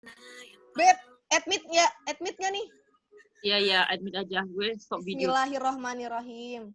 Beb, admit nggak nih? Iya, admit aja. Gue stop video. Bismillahirrohmanirrohim.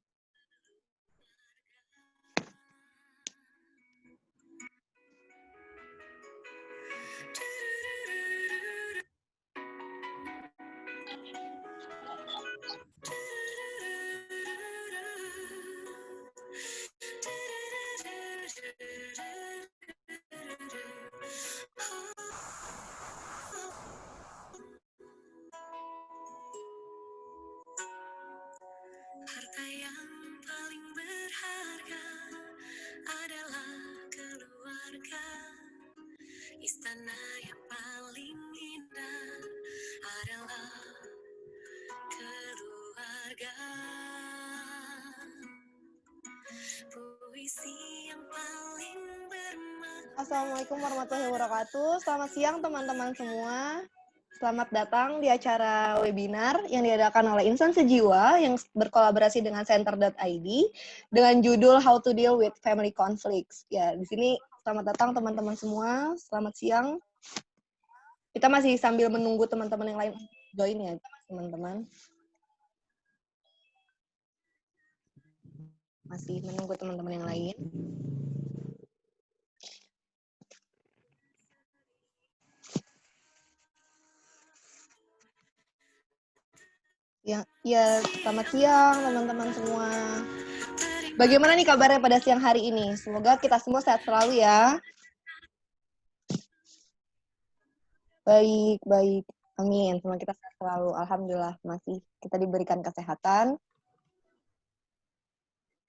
Harta yang paling berharga adalah keluarga. Istana yang paling indah adalah keluarga. Puisi yang paling bermakna. Assalamualaikum warahmatullahi wabarakatuh. Selamat siang teman-teman semua. Selamat datang di acara webinar yang diadakan oleh Insan Sejiwa yang berkolaborasi dengan Center.id dengan judul How to Deal with Family Conflicts. Ya, di sini selamat datang teman-teman semua. Selamat siang. Kita masih sambil menunggu teman-teman yang lain join ya, teman-teman. Masih menunggu teman-teman yang lain. Ya, selamat siang teman-teman semua. Bagaimana nih kabarnya pada siang hari ini? Semoga kita semua sehat selalu ya. Baik. Amin. Semoga kita sehat selalu. Alhamdulillah masih kita diberikan kesehatan.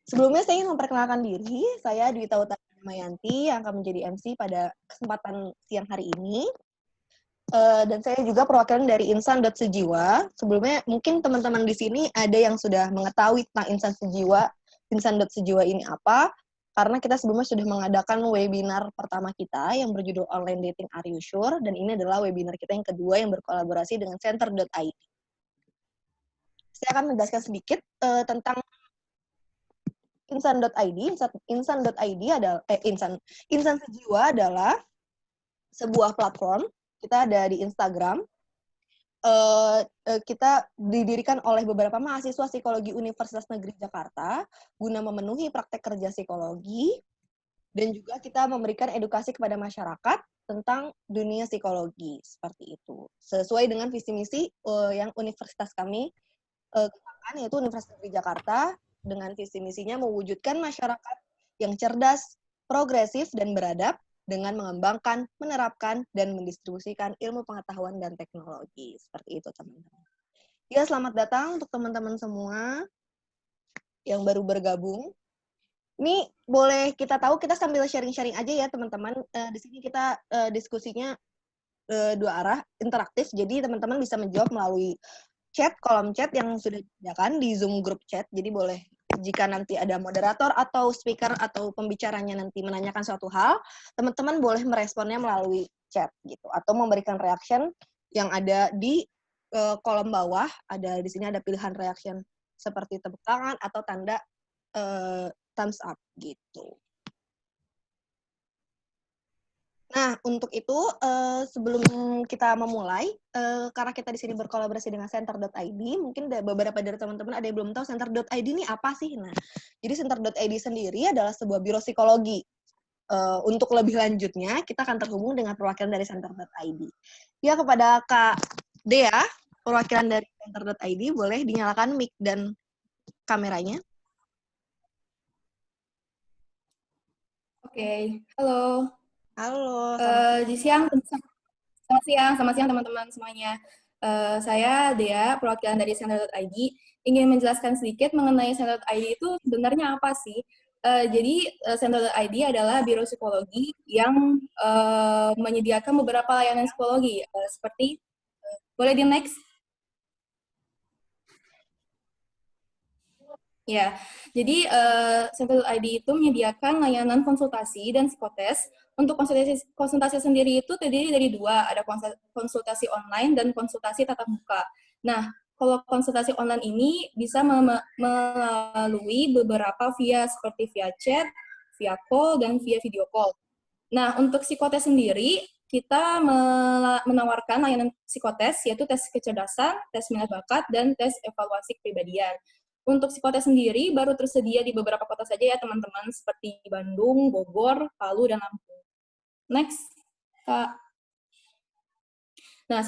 Sebelumnya saya ingin memperkenalkan diri. Saya Dwita Utami Mayanti yang akan menjadi MC pada kesempatan siang hari ini. Dan saya juga perwakilan dari Insan.Sejiwa. Sebelumnya mungkin teman-teman di sini ada yang sudah mengetahui tentang Insan Sejiwa. Insan.Sejiwa ini apa? Karena kita sebelumnya sudah mengadakan webinar pertama kita yang berjudul Online Dating Are You Sure? Dan ini adalah webinar kita yang kedua yang berkolaborasi dengan Center.id. Saya akan menjelaskan sedikit tentang Insan.id. Insan.id adalah Insan Sejiwa adalah sebuah platform. Kita ada di Instagram. Kita didirikan oleh beberapa mahasiswa psikologi Universitas Negeri Jakarta guna memenuhi praktek kerja psikologi, dan juga kita memberikan edukasi kepada masyarakat tentang dunia psikologi, seperti itu. Sesuai dengan visi misi yang universitas kami kembangkan, yaitu Universitas Negeri Jakarta, dengan visi misinya mewujudkan masyarakat yang cerdas, progresif, dan beradab, dengan mengembangkan, menerapkan, dan mendistribusikan ilmu pengetahuan dan teknologi. Seperti itu, teman-teman. Ya, selamat datang untuk teman-teman semua yang baru bergabung. Ini boleh kita tahu, kita sambil sharing-sharing aja ya, teman-teman. Di sini kita diskusinya dua arah, interaktif. Jadi, teman-teman bisa menjawab melalui chat, kolom chat yang sudah disediakan di Zoom Group Chat. Jadi, boleh jika nanti ada moderator atau speaker atau pembicaranya nanti menanyakan suatu hal, teman-teman boleh meresponnya melalui chat gitu, atau memberikan reaction yang ada di kolom bawah. Ada di sini ada pilihan reaction seperti tepuk tangan atau tanda thumbs up gitu. Nah, untuk itu sebelum kita memulai, karena kita di sini berkolaborasi dengan Center.id, mungkin beberapa dari teman-teman ada yang belum tahu Center.id ini apa sih. Nah, jadi Center.id sendiri adalah sebuah biro psikologi. Untuk lebih lanjutnya, kita akan terhubung dengan perwakilan dari Center.id. Ya, kepada Kak Dea, perwakilan dari Center.id, boleh dinyalakan mic dan kameranya. Oke, halo. Halo, Selamat siang teman-teman semuanya. Saya Dea, perwakilan dari Center.id, ingin menjelaskan sedikit mengenai Center.id itu sebenarnya apa sih. Jadi Center.id adalah biro psikologi yang menyediakan beberapa layanan psikologi, seperti, boleh di next? Ya, jadi Center.id itu menyediakan layanan konsultasi dan psikotes. Untuk konsultasi sendiri itu terdiri dari dua, ada konsultasi online dan konsultasi tatap muka. Nah, kalau konsultasi online ini bisa melalui beberapa seperti via chat, via call, dan via video call. Nah, untuk psikotes sendiri, kita menawarkan layanan psikotes, yaitu tes kecerdasan, tes minat bakat, dan tes evaluasi kepribadian. Untuk psikotes sendiri baru tersedia di beberapa kota saja ya teman-teman, seperti Bandung, Bogor, Palu, dan Lampung. Next, Kak. Nah,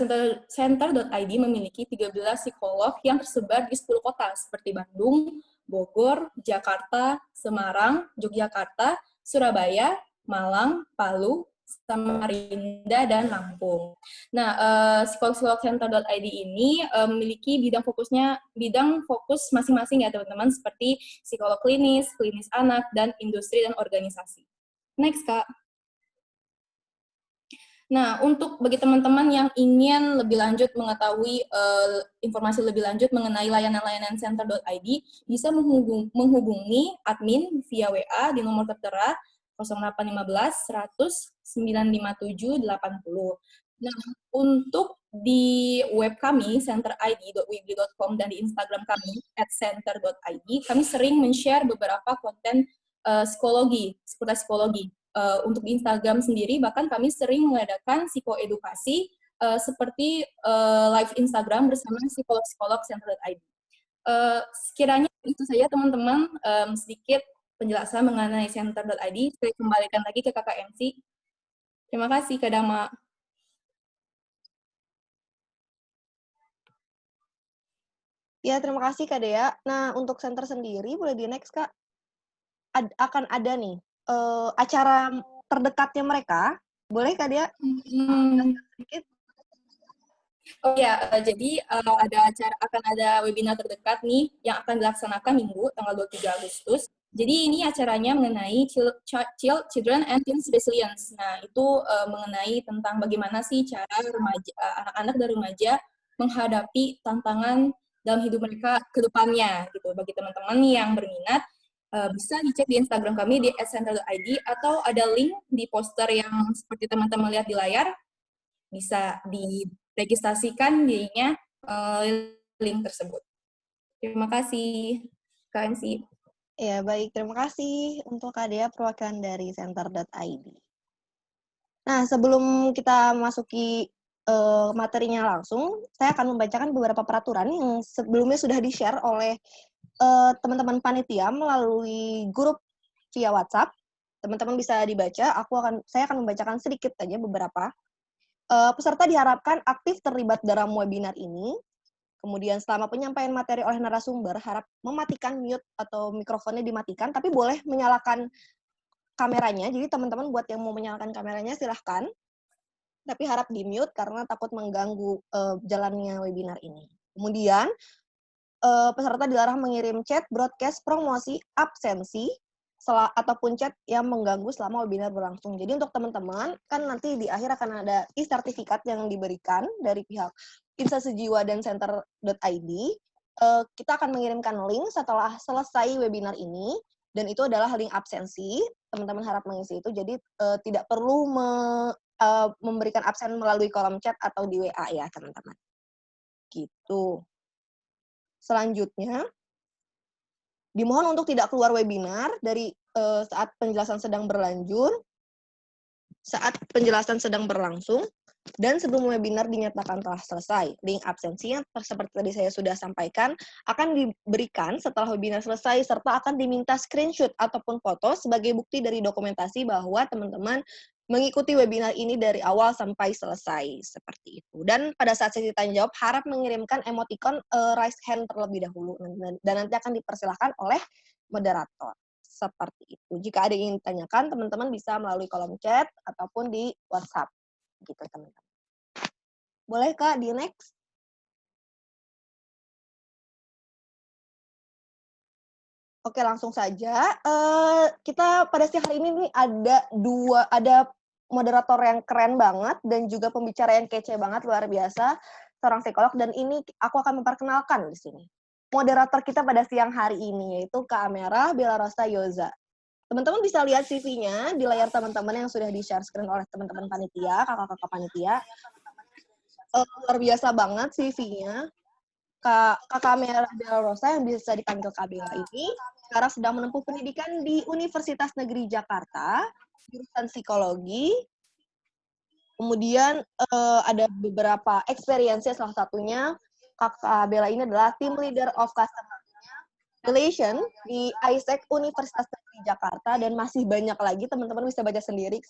Center.id memiliki 13 psikolog yang tersebar di 10 kota, seperti Bandung, Bogor, Jakarta, Semarang, Yogyakarta, Surabaya, Malang, Palu, Samarinda, dan Lampung. Nah, psikolog-psikolog Center.id ini memiliki bidang fokus masing-masing ya teman-teman, seperti psikolog klinis, klinis anak, dan industri dan organisasi. Next, Kak. Nah, untuk bagi teman-teman yang ingin lebih lanjut mengetahui informasi lebih lanjut mengenai layanan-layanan Center.id, bisa menghubungi admin via WA di nomor tertera 0815 100 957 80. Nah, untuk di web kami, centerid.weebly.com, dan di Instagram kami, @center.id, kami sering men-share beberapa konten psikologi, seputar psikologi. Untuk di Instagram sendiri, bahkan kami sering mengadakan psikoedukasi seperti live Instagram bersama psikolog-psikolog Center.id. Sekiranya itu saja teman-teman, sedikit penjelasan mengenai Center.id. Saya kembalikan lagi ke Kakak MC. Terima kasih, Kak Dama. Ya, terima kasih Kak Dea. Nah, untuk center sendiri, boleh di next Kak. Akan ada nih acara terdekatnya mereka. Boleh Kak Dea? Sedikit. Oh ya, jadi akan ada webinar terdekat nih yang akan dilaksanakan Minggu tanggal 23 Agustus. Jadi ini acaranya mengenai Children and Teens Resilience. Nah, itu mengenai tentang bagaimana sih cara anak-anak dan remaja menghadapi tantangan dalam hidup mereka ke depannya gitu. Bagi teman-teman yang berminat, bisa dicek di Instagram kami di @center.id, atau ada link di poster yang seperti teman-teman lihat di layar. Bisa diregistrasikan dirinya link tersebut. Terima kasih, Kak MC. Ya, baik. Terima kasih untuk Kak Dea, perwakilan dari Center.id. Nah, sebelum kita masuki materinya langsung, saya akan membacakan beberapa peraturan yang sebelumnya sudah di-share oleh teman-teman panitia melalui grup via WhatsApp. Teman-teman bisa dibaca. Saya akan membacakan sedikit saja beberapa. Peserta diharapkan aktif terlibat dalam webinar ini. Kemudian selama penyampaian materi oleh narasumber, harap mematikan mute atau mikrofonnya dimatikan, tapi boleh menyalakan kameranya. Jadi teman-teman buat yang mau menyalakan kameranya silahkan. Tapi harap di mute karena takut mengganggu jalannya webinar ini. Kemudian peserta dilarang mengirim chat, broadcast, promosi, absensi, ataupun chat yang mengganggu selama webinar berlangsung. Jadi untuk teman-teman, kan nanti di akhir akan ada e-sertifikat yang diberikan dari pihak Insa Sejiwa dan Center.id. Kita akan mengirimkan link setelah selesai webinar ini, dan itu adalah link absensi. Teman-teman harap mengisi itu, jadi tidak perlu memberikan absen melalui kolom chat atau di WA ya, teman-teman. Gitu. Selanjutnya, dimohon untuk tidak keluar webinar dari saat penjelasan sedang berlangsung, dan sebelum webinar dinyatakan telah selesai. Link absensinya seperti tadi saya sudah sampaikan akan diberikan setelah webinar selesai, serta akan diminta screenshot ataupun foto sebagai bukti dari dokumentasi bahwa teman-teman mengikuti webinar ini dari awal sampai selesai, seperti itu. Dan pada saat sesi tanya jawab harap mengirimkan emoticon raise hand terlebih dahulu, dan nanti akan dipersilahkan oleh moderator. Seperti itu. Jika ada yang ingin ditanyakan, teman-teman bisa melalui kolom chat ataupun di WhatsApp. Gitu, teman-teman. Boleh, Kak, di next? Oke, langsung saja. Kita pada siang hari ini nih ada moderator yang keren banget dan juga pembicara yang kece banget, luar biasa, seorang psikolog, dan ini aku akan memperkenalkan di sini. Moderator kita pada siang hari ini yaitu Kak Amera Bella Rosa Yoza. Teman-teman bisa lihat CV-nya di layar teman-teman yang sudah di-share screen oleh teman-teman panitia, kakak-kakak panitia. Luar biasa banget CV-nya. Kakak Amera Bella Rosa yang bisa dipanggil Kak Bella ini sekarang sedang menempuh pendidikan di Universitas Negeri Jakarta, jurusan psikologi, Kemudian ada beberapa experience, salah satunya Kakak Bella ini adalah Team Leader of Customer Relation di ISEC Universitas Negeri Jakarta, dan masih banyak lagi, teman-teman bisa baca sendiri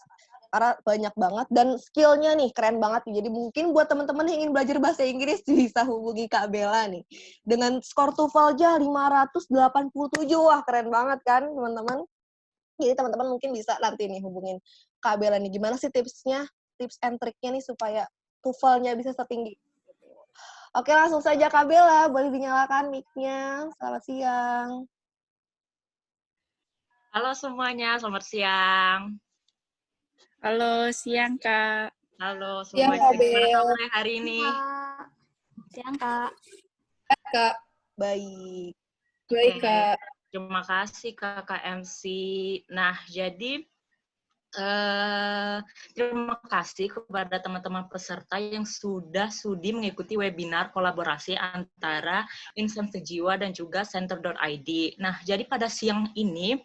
karena banyak banget, dan skillnya nih keren banget nih. Jadi mungkin buat teman-teman yang ingin belajar bahasa Inggris bisa hubungi Kak Bella nih dengan skor TOEFL aja 587. Wah, keren banget kan teman-teman. Jadi teman-teman mungkin bisa nanti nih hubungin Kak Bella nih, gimana sih tipsnya, tips and triknya nih supaya TOEFL-nya bisa setinggi. Oke, langsung saja Kak Bella, boleh dinyalakan mic-nya. Selamat siang. Halo semuanya, selamat siang. Halo, siang Kak. Halo Siang, semuanya, Kak gimana Bel. kabarnya hari ini? Siang Kak. Kak, Baik. baik Oke, Kak. terima kasih Kakak MC. Nah, jadi terima kasih kepada teman-teman peserta yang sudah sudi mengikuti webinar kolaborasi antara Insan Sejiwa dan juga Center.id. Nah, jadi pada siang ini,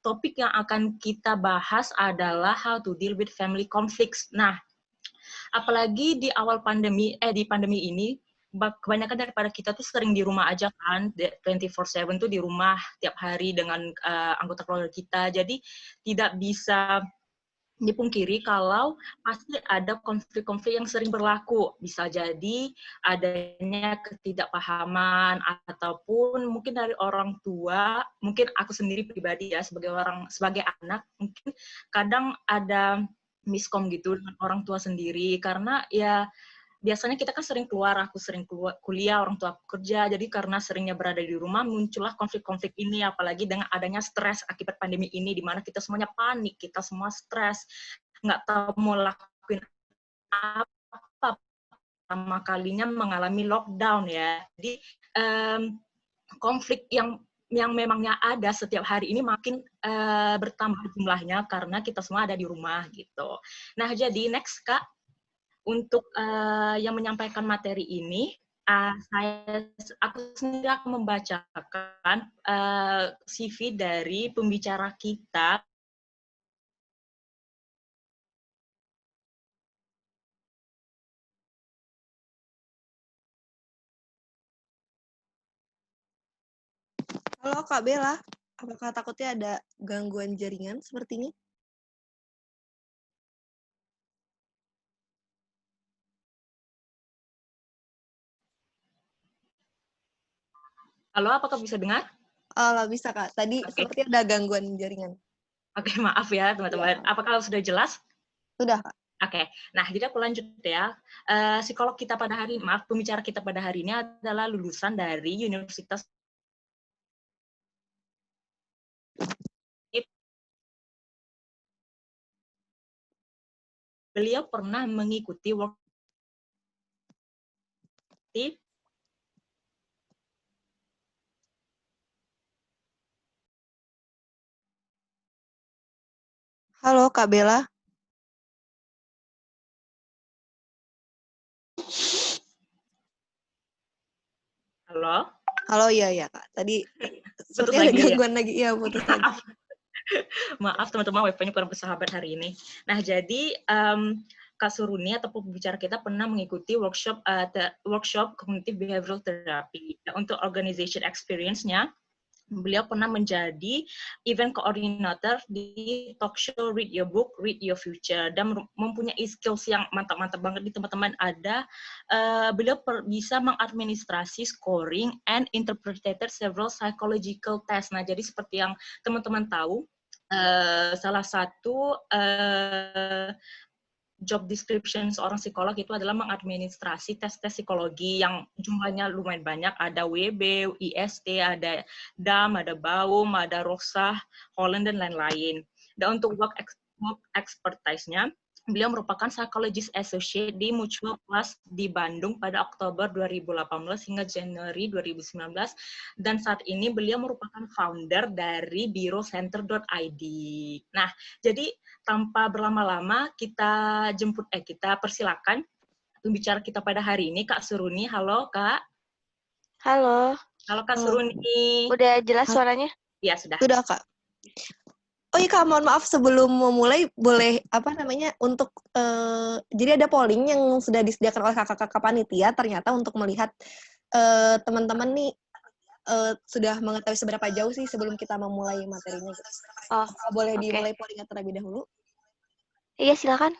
topik yang akan kita bahas adalah how to deal with family conflicts. Nah, apalagi di awal pandemi, di pandemi ini, kebanyakan daripada kita tuh sering di rumah aja kan, 24/7 tuh di rumah tiap hari dengan anggota keluarga kita. Jadi tidak bisa dipungkiri kalau pasti ada konflik-konflik yang sering berlaku. Bisa jadi adanya ketidakpahaman ataupun mungkin dari orang tua, mungkin aku sendiri pribadi ya sebagai anak, mungkin kadang ada miskom gitu dengan orang tua sendiri karena ya biasanya kita kan sering keluar, aku sering keluar kuliah, orang tua aku kerja, jadi karena seringnya berada di rumah, muncullah konflik-konflik ini, apalagi dengan adanya stres akibat pandemi ini, di mana kita semuanya panik, kita semua stres, nggak tahu mau lakuin apa, pertama kalinya mengalami lockdown ya. Jadi konflik yang memangnya ada setiap hari ini makin bertambah jumlahnya karena kita semua ada di rumah gitu. Nah, jadi next Kak, untuk yang menyampaikan materi ini, aku sendiri akan membacakan CV dari pembicara kita. Halo Kak Bella, apakah takutnya ada gangguan jaringan sepertinya? Halo, apakah bisa dengar? Nggak bisa Kak, tadi Oke. sepertinya ada gangguan jaringan. Oke, maaf ya teman-teman. Ya. Apakah sudah jelas? Sudah Kak. Oke, nah jadi aku lanjut ya. Psikolog kita pada hari ini, pembicara kita pada hari ini adalah lulusan dari Universitas. Beliau pernah mengikuti workshop. Halo Kak Bella. Halo? Halo, iya Kak. Tadi Putus sepertinya ada lagi ya? gangguan lagi. Iya, putus lagi. Maaf teman-teman, wifi-nya kurang bersahabat hari ini. Nah, jadi Kak Suruni atau pembicara kita pernah mengikuti workshop Cognitive Behavioral Therapy. Nah, untuk organization experience-nya, beliau pernah menjadi event coordinator di talk show Read Your Book, Read Your Future, dan mempunyai skills yang mantap-mantap banget di teman-teman. Beliau bisa mengadministrasi scoring and interpreted several psychological tests. Nah, jadi seperti yang teman-teman tahu, salah satu job description seorang psikolog itu adalah mengadministrasi tes-tes psikologi yang jumlahnya lumayan banyak. Ada WB, IST, ada DAM, ada BAUM, ada ROSAH, Holland, dan lain-lain. Dan untuk work expertise-nya, beliau merupakan psychologist associate di Mutual Plus di Bandung pada Oktober 2018 hingga Januari 2019. Dan saat ini beliau merupakan founder dari Biro Center.id. Nah, jadi tanpa berlama-lama kita persilakan pembicara kita pada hari ini, Kak Suruni. Halo, Kak. Halo. Halo, Kak Suruni. Udah jelas suaranya? Iya, sudah. Sudah Kak. Oh iya Kak, mohon maaf sebelum memulai boleh untuk jadi ada polling yang sudah disediakan oleh kakak-kakak panitia ternyata untuk melihat teman-teman nih sudah mengetahui seberapa jauh sih sebelum kita memulai materinya gitu. Oh, Apakah boleh oke. dimulai pollingnya terlebih dahulu? Iya, silakan.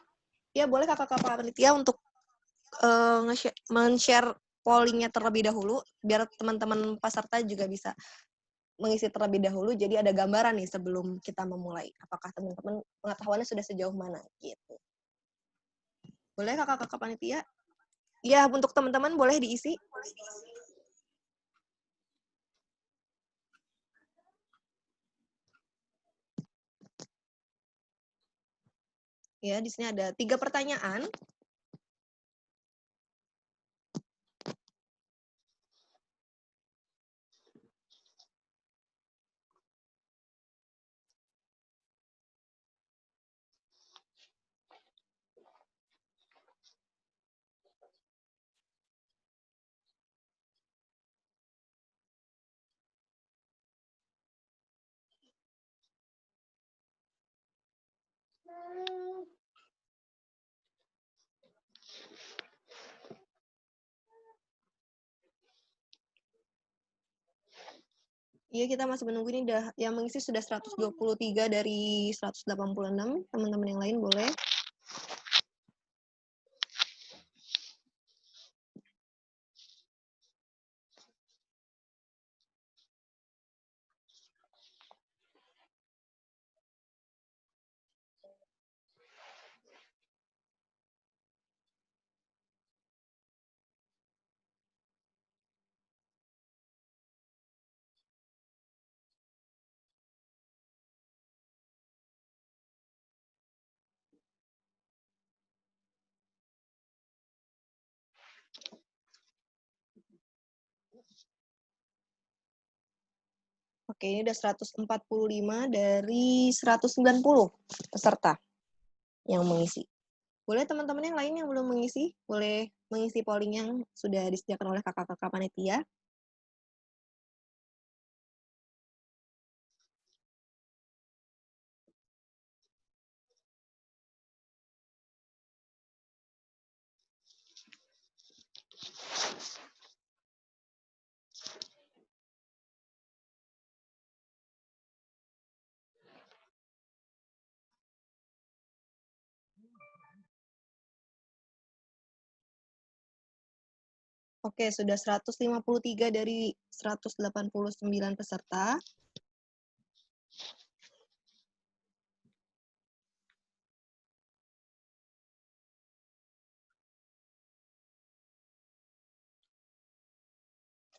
Ya boleh kakak-kakak panitia untuk men-share pollingnya terlebih dahulu biar teman-teman peserta juga bisa mengisi terlebih dahulu, jadi ada gambaran nih sebelum kita memulai. Apakah teman-teman pengetahuannya sudah sejauh mana gitu. Boleh kakak-kakak panitia? Ya, untuk teman-teman boleh diisi. Ya, di sini ada 3 pertanyaan. Iya, kita masih menunggu ini yang mengisi sudah 123 dari 186. Teman-teman yang lain boleh. Oke, ini udah 145 dari 190 peserta yang mengisi. Boleh teman-teman yang lain yang belum mengisi, boleh mengisi polling yang sudah disediakan oleh kakak-kakak panitia. Oke, sudah 153 dari 189 peserta.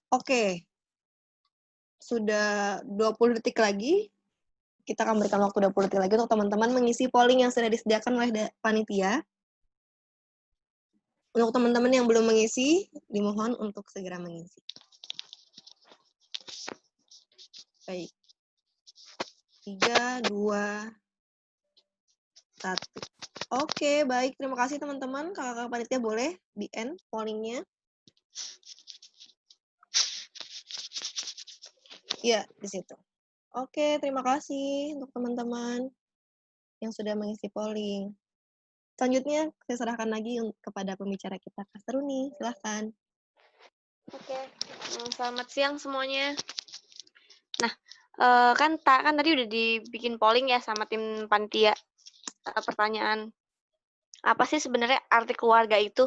Oke, sudah 20 detik lagi. Kita akan berikan waktu 20 detik lagi untuk teman-teman mengisi polling yang sudah disediakan oleh panitia. Untuk teman-teman yang belum mengisi, dimohon untuk segera mengisi. Baik. 3, 2, 1. Oke, baik. Terima kasih teman-teman. Kakak-kakak panitia boleh di-end polling-nya. Iya, di situ. Oke, terima kasih untuk teman-teman yang sudah mengisi polling. Selanjutnya, saya serahkan lagi kepada pembicara kita, Kak Seruni. Silahkan. Oke, selamat siang semuanya. Nah, kan tadi udah dibikin polling ya sama tim panitia. Pertanyaan, apa sih sebenarnya arti keluarga itu?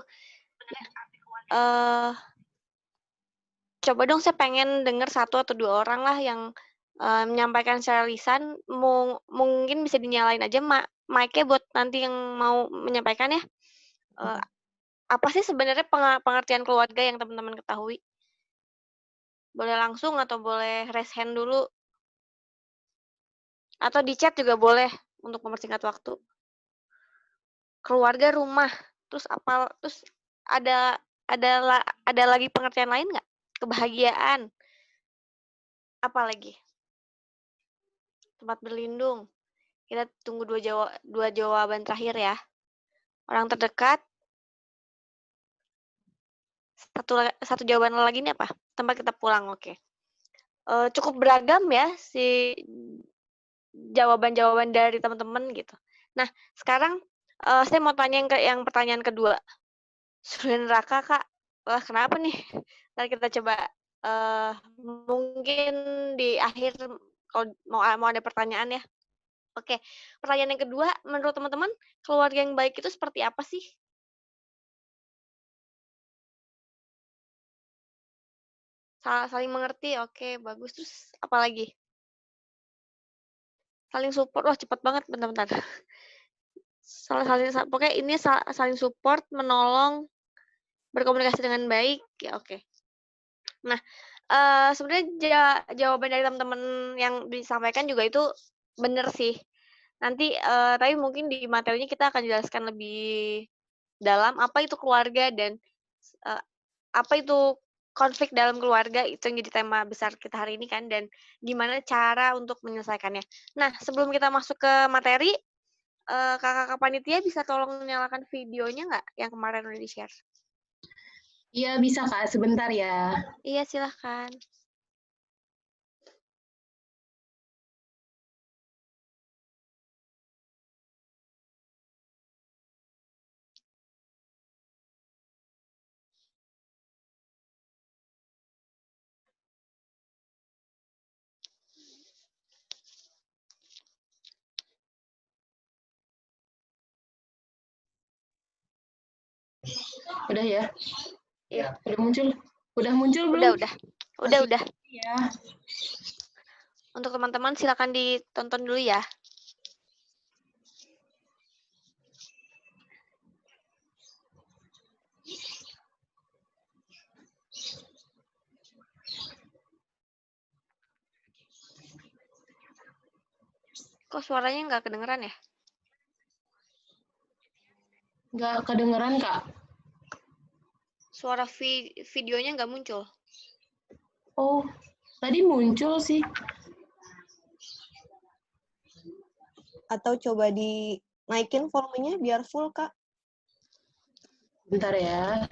Coba dong, saya pengen dengar 1 atau 2 orang lah yang menyampaikan secara lisan. Mungkin bisa dinyalain aja mic-nya buat nanti yang mau menyampaikan ya. Apa sih sebenarnya pengertian keluarga yang teman-teman ketahui? Boleh langsung atau boleh raise hand dulu? Atau di chat juga boleh untuk mempersingkat waktu. Keluarga, rumah, terus ada lagi pengertian lain nggak? Kebahagiaan. Apa lagi? Tempat berlindung. Kita tunggu 2 jawaban terakhir ya. Orang terdekat. Satu jawaban lagi ini apa? Tempat kita pulang, oke. Cukup beragam ya si jawaban-jawaban dari teman-teman gitu. Nah, sekarang saya mau tanya yang pertanyaan kedua. Surga neraka, Kak. Wah, kenapa nih? Ntar kita coba mungkin di akhir kalau mau ada pertanyaan ya. Oke, pertanyaan yang kedua, menurut teman-teman, keluarga yang baik itu seperti apa sih? Saling mengerti, oke, bagus. Terus apa lagi? Saling support, wah cepet banget, bentar-bentar. Pokoknya ini saling support, menolong, berkomunikasi dengan baik, ya oke. Nah, sebenarnya jawaban dari teman-teman yang disampaikan juga itu benar sih. Nanti, tapi mungkin di materinya kita akan jelaskan lebih dalam apa itu keluarga dan apa itu konflik dalam keluarga, itu yang jadi tema besar kita hari ini kan, dan gimana cara untuk menyelesaikannya. Nah, sebelum kita masuk ke materi, kakak-kakak panitia bisa tolong nyalakan videonya nggak yang kemarin udah di-share? Iya, bisa Kak, sebentar ya. Iya, silahkan. Udah ya? Iya. Udah muncul? Udah muncul belum? Udah. Ya. Untuk teman-teman silakan ditonton dulu ya. Kok suaranya nggak kedengeran ya? Nggak kedengeran, Kak. Suara videonya nggak muncul. Oh, tadi muncul sih. Atau coba dinaikin volumenya biar full, Kak. Bentar ya.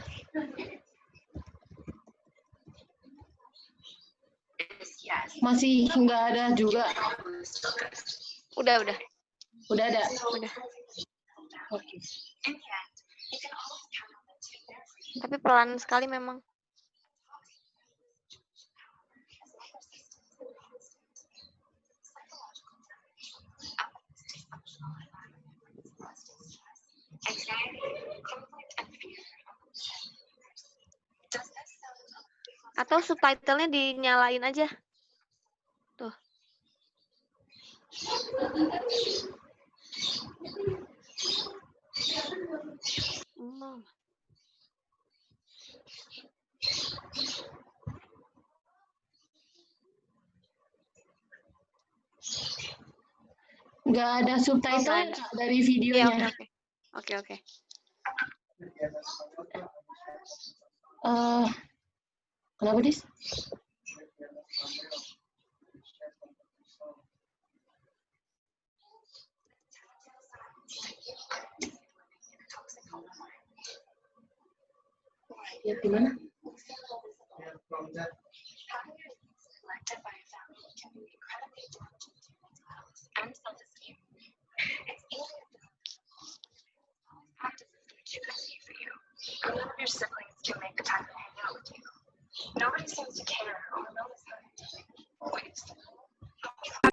Masih nggak ada juga. Udah. Udah ada? Udah. Oke. Tapi pelan sekali memang. Atau subtitlenya dinyalain aja. Tuh. Nggak ada subtitle Kak, dari videonya. Oke. Kenapa, Dis? Lihat di mana?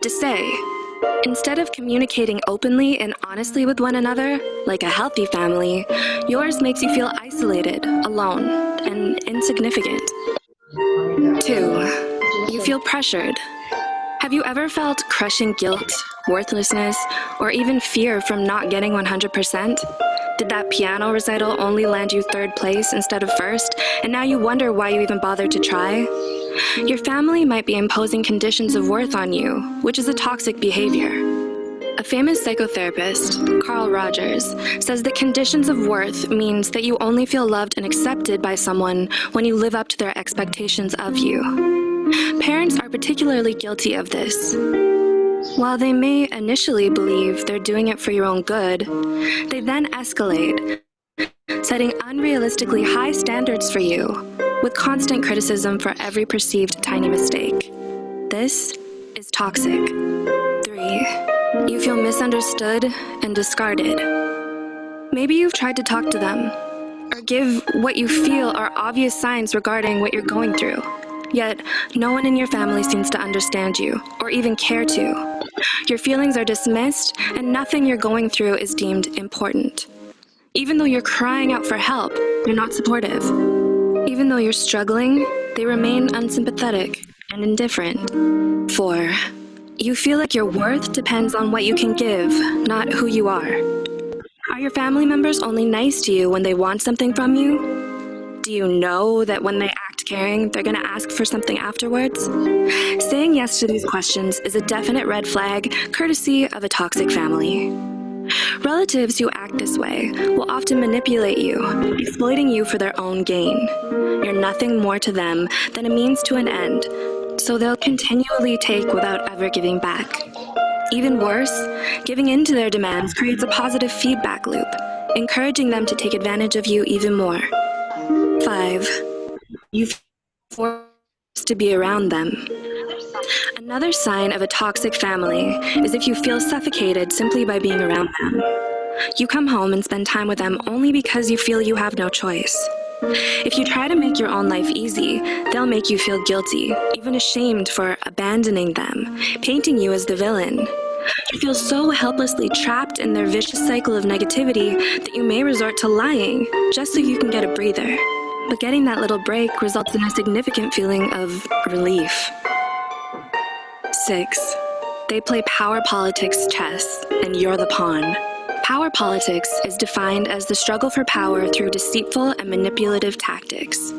To say, instead of communicating openly and honestly with one another, like a healthy family, yours makes you feel isolated, alone, and insignificant. 2, you feel pressured. Have you ever felt crushing guilt, worthlessness, or even fear from not getting 100%? Did that piano recital only land you 3rd place instead of 1st, and now you wonder why you even bothered to try? Your family might be imposing conditions of worth on you, which is a toxic behavior. A famous psychotherapist, Carl Rogers, says that conditions of worth means that you only feel loved and accepted by someone when you live up to their expectations of you. Parents are particularly guilty of this. While they may initially believe they're doing it for your own good, they then escalate, setting unrealistically high standards for you, with constant criticism for every perceived tiny mistake. This is toxic. 3. 3. You feel misunderstood and discarded. Maybe you've tried to talk to them, or give what you feel are obvious signs regarding what you're going through. Yet, no one in your family seems to understand you, or even care to. Your feelings are dismissed, and nothing you're going through is deemed important. Even though you're crying out for help, you're not supportive. Even though you're struggling, they remain unsympathetic and indifferent. 4. You feel like your worth depends on what you can give, not who you are. Are your family members only nice to you when they want something from you? Do you know that when they act caring, they're going to ask for something afterwards? Saying yes to these questions is a definite red flag, courtesy of a toxic family. Relatives who act this way will often manipulate you, exploiting you for their own gain. You're nothing more to them than a means to an end, so they'll continually take without ever giving back. Even worse, giving in to their demands creates a positive feedback loop, encouraging them to take advantage of you even more. 5. You feel forced to be around them. Another sign of a toxic family is if you feel suffocated simply by being around them. You come home and spend time with them only because you feel you have no choice. If you try to make your own life easy, they'll make you feel guilty, even ashamed for abandoning them, painting you as the villain. You feel so helplessly trapped in their vicious cycle of negativity that you may resort to lying just so you can get a breather. But getting that little break results in a significant feeling of relief. 6. They play power politics chess, and you're the pawn. Power politics is defined as the struggle for power through deceitful and manipulative tactics.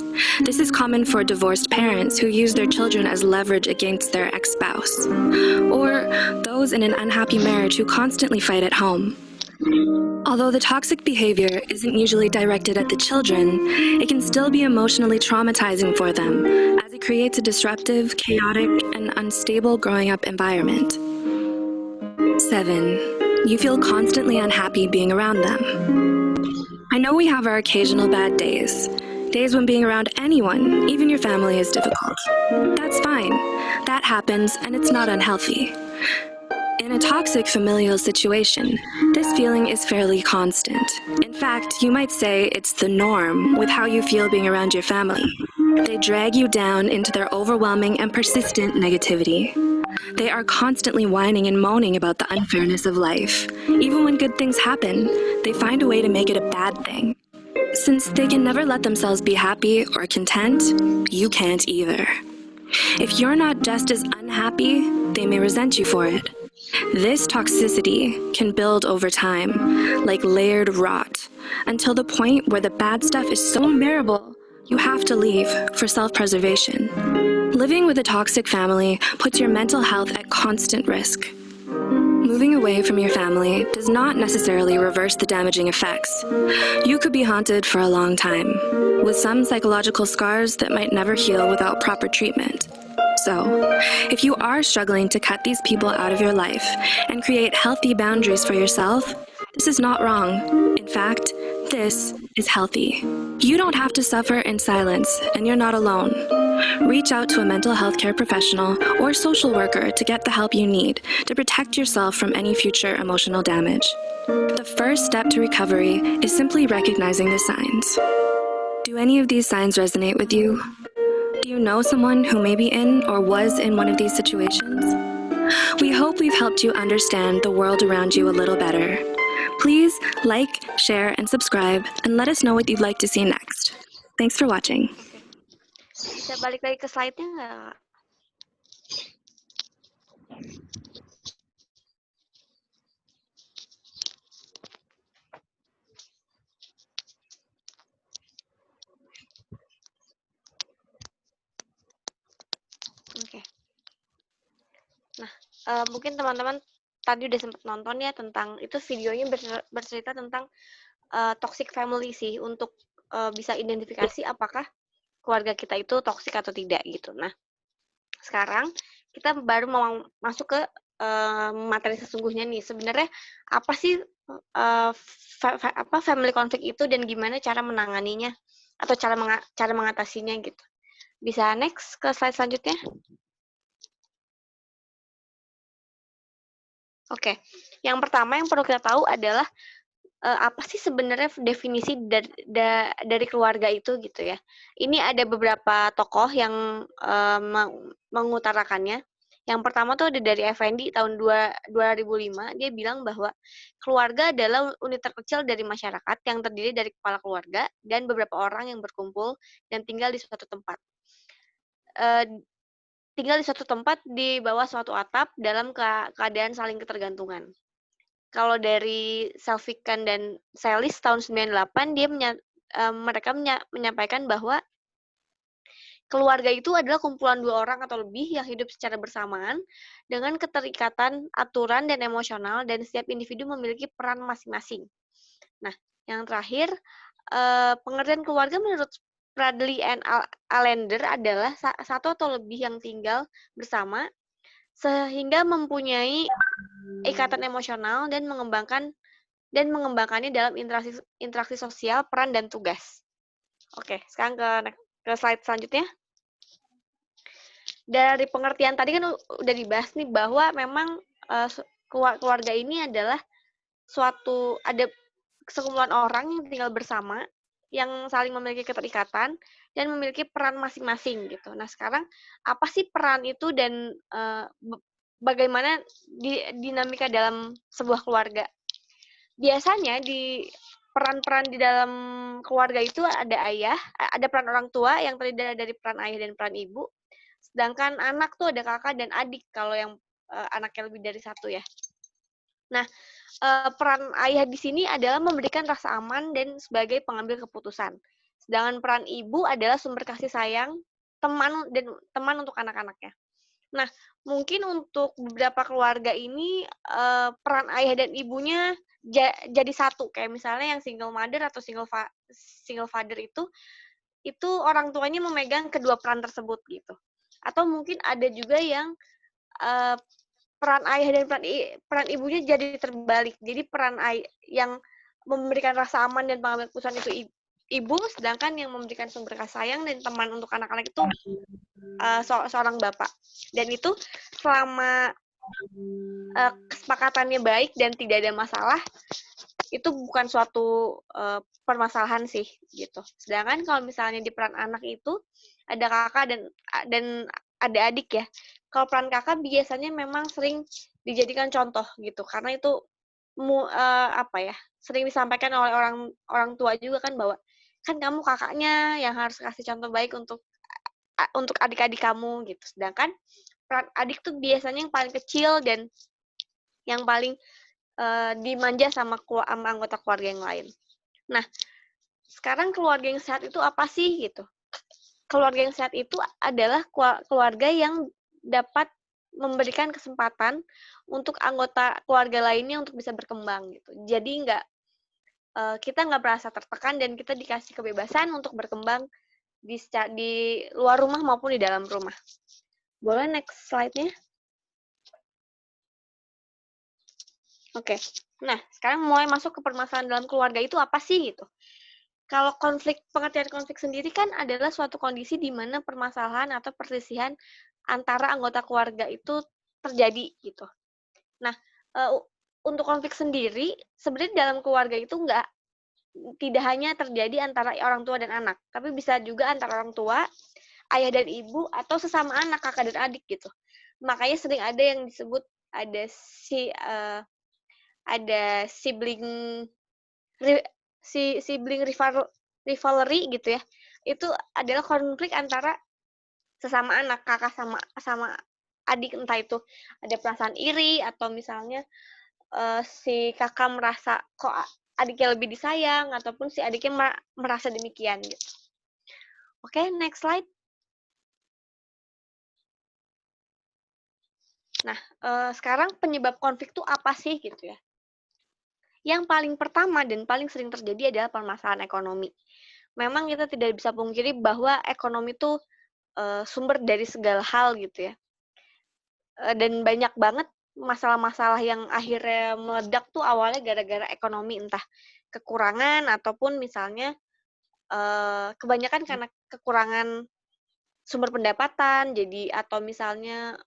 This is common for divorced parents who use their children as leverage against their ex-spouse, or those in an unhappy marriage who constantly fight at home. Although the toxic behavior isn't usually directed at the children, it can still be emotionally traumatizing for them, as it creates a disruptive, chaotic, and unstable growing up environment. 7. You feel constantly unhappy being around them. I know we have our occasional bad days. Days when being around anyone, even your family, is difficult. That's fine. That happens, and it's not unhealthy. In a toxic familial situation, this feeling is fairly constant. In fact, you might say it's the norm with how you feel being around your family. They drag you down into their overwhelming and persistent negativity. They are constantly whining and moaning about the unfairness of life. Even when good things happen, they find a way to make it a bad thing. Since they can never let themselves be happy or content, you can't either. If you're not just as unhappy, they may resent you for it. This toxicity can build over time, like layered rot, until the point where the bad stuff is so unbearable, you have to leave for self-preservation. Living with a toxic family puts your mental health at constant risk. Moving away from your family does not necessarily reverse the damaging effects. You could be haunted for a long time, with some psychological scars that might never heal without proper treatment. So, if you are struggling to cut these people out of your life and create healthy boundaries for yourself, this is not wrong. In fact, this is healthy. You don't have to suffer in silence, and you're not alone. Reach out to a mental health care professional or social worker to get the help you need to protect yourself from any future emotional damage. The first step to recovery is simply recognizing the signs. Do any of these signs resonate with you? Do you know someone who may be in or was in one of these situations? We hope we've helped you understand the world around you a little better. Please like, share, and subscribe, and let us know what you'd like to see next. Thanks for watching. Bisa balik lagi ke slide-nya nggak? Oke. Nah, mungkin teman-teman tadi udah sempat nonton ya tentang itu videonya bercerita tentang toxic family sih untuk bisa identifikasi apakah keluarga kita itu toksik atau tidak gitu. Nah, sekarang kita baru mau masuk ke materi sesungguhnya nih. Sebenarnya apa sih family conflict itu dan gimana cara menanganinya atau cara mengatasinya gitu. Bisa next ke slide selanjutnya. Oke, yang pertama yang perlu kita tahu adalah apa sih sebenarnya definisi dari keluarga itu gitu ya. Ini ada beberapa tokoh yang mengutarakannya. Yang pertama tuh ada dari Effendi tahun 2005, dia bilang bahwa keluarga adalah unit terkecil dari masyarakat yang terdiri dari kepala keluarga dan beberapa orang yang berkumpul dan tinggal di suatu tempat. Tinggal di suatu tempat di bawah suatu atap dalam keadaan saling ketergantungan. Kalau dari Selvikan dan Selis tahun 98 mereka menyampaikan bahwa keluarga itu adalah kumpulan 2 orang atau lebih yang hidup secara bersamaan dengan keterikatan aturan dan emosional, dan setiap individu memiliki peran masing-masing. Nah, yang terakhir, pengertian keluarga menurut Bradley and Allender adalah satu atau lebih yang tinggal bersama sehingga mempunyai ikatan emosional dan mengembangkannya dalam interaksi sosial, peran, dan tugas. Oke, sekarang ke slide selanjutnya. Dari pengertian tadi kan udah dibahas nih bahwa memang keluarga ini adalah ada sekumpulan orang yang tinggal bersama yang saling memiliki keterikatan dan memiliki peran masing-masing gitu. Nah, sekarang apa sih peran itu dan bagaimana dinamika dalam sebuah keluarga? Biasanya di peran-peran di dalam keluarga itu ada ayah, ada peran orang tua yang terdiri dari peran ayah dan peran ibu. Sedangkan anak tuh ada kakak dan adik kalau yang anaknya lebih dari satu ya. Nah, peran ayah di sini adalah memberikan rasa aman dan sebagai pengambil keputusan. Sedangkan peran ibu adalah sumber kasih sayang, teman untuk anak-anaknya. Nah, mungkin untuk beberapa keluarga ini peran ayah dan ibunya jadi satu, kayak misalnya yang single mother atau single father itu orang tuanya memegang kedua peran tersebut gitu. Atau mungkin ada juga yang peran ayah dan peran ibunya jadi terbalik. Jadi peran ayah yang memberikan rasa aman dan pengambil keputusan itu ibu, sedangkan yang memberikan sumber kasih sayang dan teman untuk anak-anak itu seorang bapak. Dan itu selama kesepakatannya baik dan tidak ada masalah, itu bukan suatu permasalahan sih gitu. Sedangkan kalau misalnya di peran anak itu ada kakak dan ada adik ya. Kalau peran kakak biasanya memang sering dijadikan contoh gitu, karena itu sering disampaikan oleh orang tua juga kan, bahwa kan kamu kakaknya yang harus kasih contoh baik untuk adik-adik kamu gitu. Sedangkan peran adik tuh biasanya yang paling kecil dan yang paling dimanja sama anggota keluarga yang lain. Nah, sekarang keluarga yang sehat itu apa sih gitu? Keluarga yang sehat itu adalah keluarga yang dapat memberikan kesempatan untuk anggota keluarga lainnya untuk bisa berkembang gitu. Jadi kita nggak merasa tertekan dan kita dikasih kebebasan untuk berkembang di luar rumah maupun di dalam rumah. Boleh next slide-nya? Oke. Nah, sekarang mulai masuk ke permasalahan dalam keluarga itu apa sih gitu. Kalau pengertian konflik sendiri kan adalah suatu kondisi di mana permasalahan atau perselisihan antara anggota keluarga itu terjadi gitu. Nah, untuk konflik sendiri sebenarnya dalam keluarga itu tidak hanya terjadi antara orang tua dan anak, tapi bisa juga antara orang tua, ayah dan ibu, atau sesama anak, kakak dan adik gitu. Makanya sering ada yang disebut ada sibling rivalry gitu ya. Itu adalah konflik antara sesama anak, kakak sama adik, entah itu ada perasaan iri atau misalnya si kakak merasa kok adiknya lebih disayang, ataupun si adiknya merasa demikian gitu. Oke, next slide. Nah, sekarang penyebab konflik itu apa sih gitu ya? Yang paling pertama dan paling sering terjadi adalah permasalahan ekonomi. Memang kita tidak bisa pungkiri bahwa ekonomi itu sumber dari segala hal gitu ya. Dan banyak banget masalah-masalah yang akhirnya meledak tuh awalnya gara-gara ekonomi, entah kekurangan ataupun misalnya kebanyakan karena kekurangan sumber pendapatan, jadi atau misalnya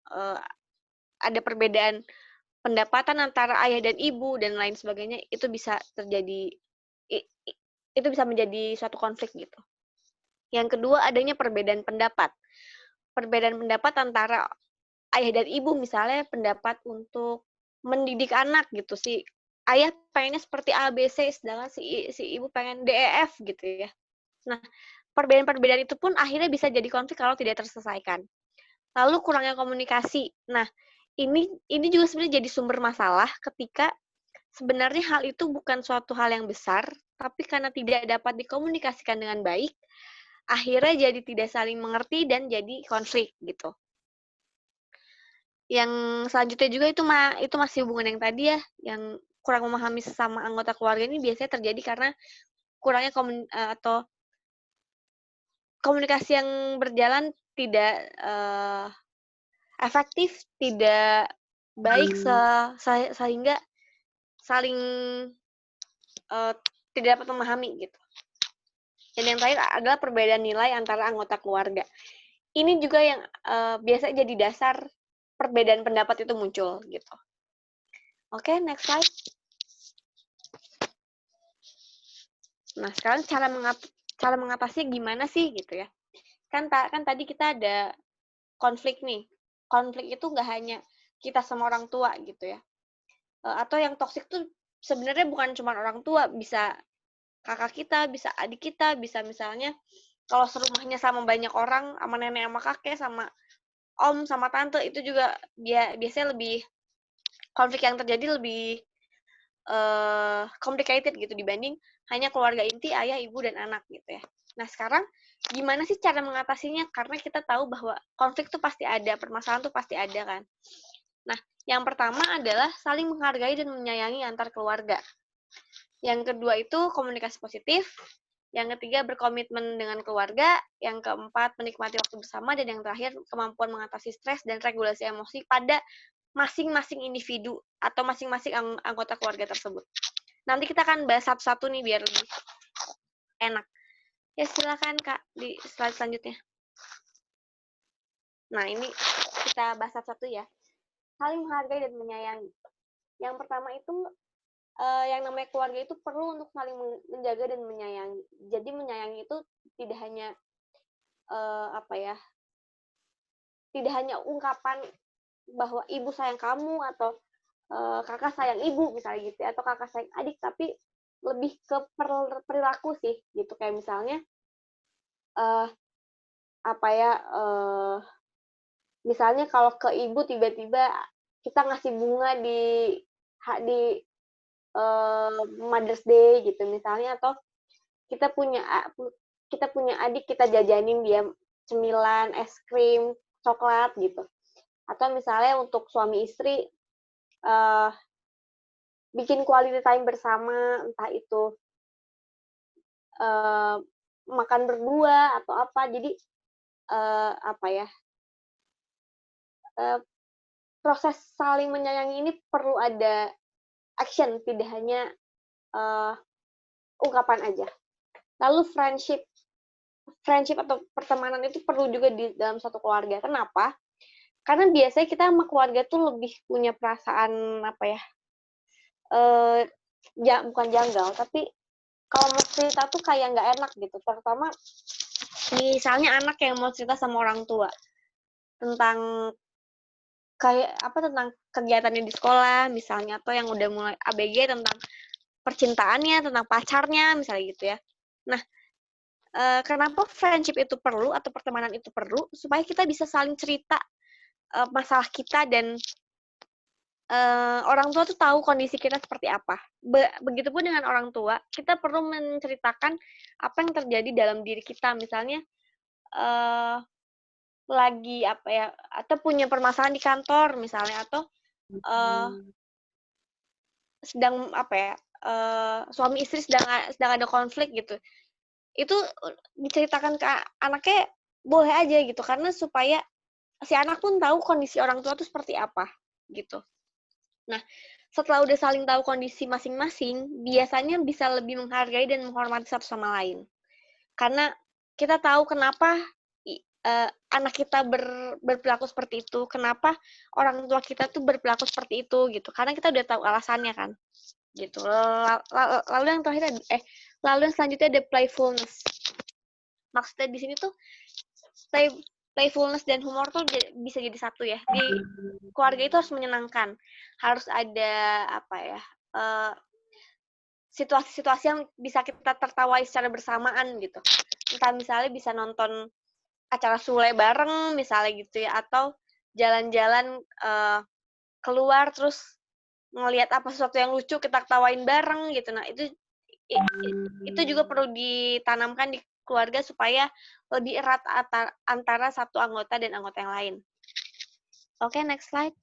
ada perbedaan pendapatan antara ayah dan ibu dan lain sebagainya, itu bisa terjadi, itu bisa menjadi suatu konflik gitu. Yang kedua, adanya perbedaan pendapat. Perbedaan pendapat antara ayah dan ibu, misalnya pendapat untuk mendidik anak gitu. Si ayah pengennya seperti A, B, C, sedangkan si ibu pengen D, E, F gitu ya. Nah, perbedaan-perbedaan itu pun akhirnya bisa jadi konflik kalau tidak terselesaikan. Lalu kurangnya komunikasi. Nah, ini juga sebenarnya jadi sumber masalah ketika sebenarnya hal itu bukan suatu hal yang besar, tapi karena tidak dapat dikomunikasikan dengan baik, akhirnya jadi tidak saling mengerti dan jadi konflik gitu. Yang selanjutnya juga itu masih hubungan yang tadi ya, yang kurang memahami sesama anggota keluarga ini biasanya terjadi karena kurangnya atau komunikasi yang berjalan tidak efektif, tidak baik sehingga saling tidak dapat memahami gitu. Dan yang terakhir adalah perbedaan nilai antara anggota keluarga. Ini juga yang biasanya jadi dasar perbedaan pendapat itu muncul gitu. Oke, next slide. Nah, sekarang cara mengatasinya gimana sih gitu ya? Kan tadi kita ada konflik nih. Konflik itu nggak hanya kita sama orang tua gitu ya. Atau yang toksik tuh sebenarnya bukan cuma orang tua, bisa kakak kita, bisa adik kita, bisa misalnya kalau serumahnya sama banyak orang, sama nenek, sama kakek, sama om, sama tante, itu juga biasanya lebih, konflik yang terjadi lebih complicated gitu dibanding hanya keluarga inti, ayah, ibu, dan anak gitu ya. Nah, sekarang gimana sih cara mengatasinya? Karena kita tahu bahwa konflik tuh pasti ada, permasalahan tuh pasti ada kan. Nah, yang pertama adalah saling menghargai dan menyayangi antar keluarga. Yang kedua itu komunikasi positif. Yang ketiga berkomitmen dengan keluarga. Yang keempat menikmati waktu bersama. Dan yang terakhir kemampuan mengatasi stres dan regulasi emosi pada masing-masing individu atau masing-masing anggota keluarga tersebut. Nanti kita akan bahas satu-satu nih biar lebih enak. Ya silakan Kak di slide selanjutnya. Nah ini kita bahas satu-satu ya. Saling menghargai dan menyayangi. Yang pertama itu yang namanya keluarga itu perlu untuk saling menjaga dan menyayangi. Jadi menyayangi itu tidak hanya tidak hanya ungkapan bahwa ibu sayang kamu atau kakak sayang ibu misalnya gitu, atau kakak sayang adik, tapi lebih ke perilaku sih gitu. Kayak misalnya misalnya kalau ke ibu tiba-tiba kita ngasih bunga di Mother's Day gitu misalnya, atau kita punya adik, kita jajanin dia cemilan, es krim, coklat gitu. Atau misalnya untuk suami istri bikin quality time bersama, entah itu makan berdua atau apa. Jadi proses saling menyayangi ini perlu ada action, tidak hanya ungkapan aja. Lalu friendship atau pertemanan itu perlu juga di dalam satu keluarga. Kenapa? Karena biasanya kita sama keluarga tuh lebih punya perasaan bukan janggal, tapi kalau mau cerita tuh kayak nggak enak gitu. Terutama misalnya anak yang mau cerita sama orang tua tentang tentang kegiatannya di sekolah misalnya, atau yang udah mulai ABG tentang percintaannya, tentang pacarnya misalnya gitu ya. Nah, kenapa friendship itu perlu atau pertemanan itu perlu? Supaya kita bisa saling cerita masalah kita, dan orang tua tuh tahu kondisi kita seperti apa. Begitupun dengan orang tua, kita perlu menceritakan apa yang terjadi dalam diri kita. Misalnya atau punya permasalahan di kantor misalnya, atau sedang suami istri sedang ada konflik gitu. Itu diceritakan ke anaknya boleh aja gitu, karena supaya si anak pun tahu kondisi orang tua itu seperti apa gitu. Nah, setelah udah saling tahu kondisi masing-masing, biasanya bisa lebih menghargai dan menghormati satu sama lain. Karena kita tahu kenapa anak kita berperilaku seperti itu, kenapa orang tua kita tuh berperilaku seperti itu gitu. Karena kita udah tahu alasannya kan. Gitu. Lalu yang terakhir lalu yang selanjutnya ada playfulness. Maksudnya di sini tuh playfulness dan humor tuh bisa jadi satu ya. Di keluarga itu harus menyenangkan. Harus ada situasi-situasi yang bisa kita tertawai secara bersamaan gitu. Entah misalnya bisa nonton acara sule bareng misalnya gitu ya, atau jalan-jalan keluar terus ngelihat apa sesuatu yang lucu kita ketawain bareng gitu. Nah, itu juga perlu ditanamkan di keluarga supaya lebih erat antara satu anggota dan anggota yang lain. Oke, next slide.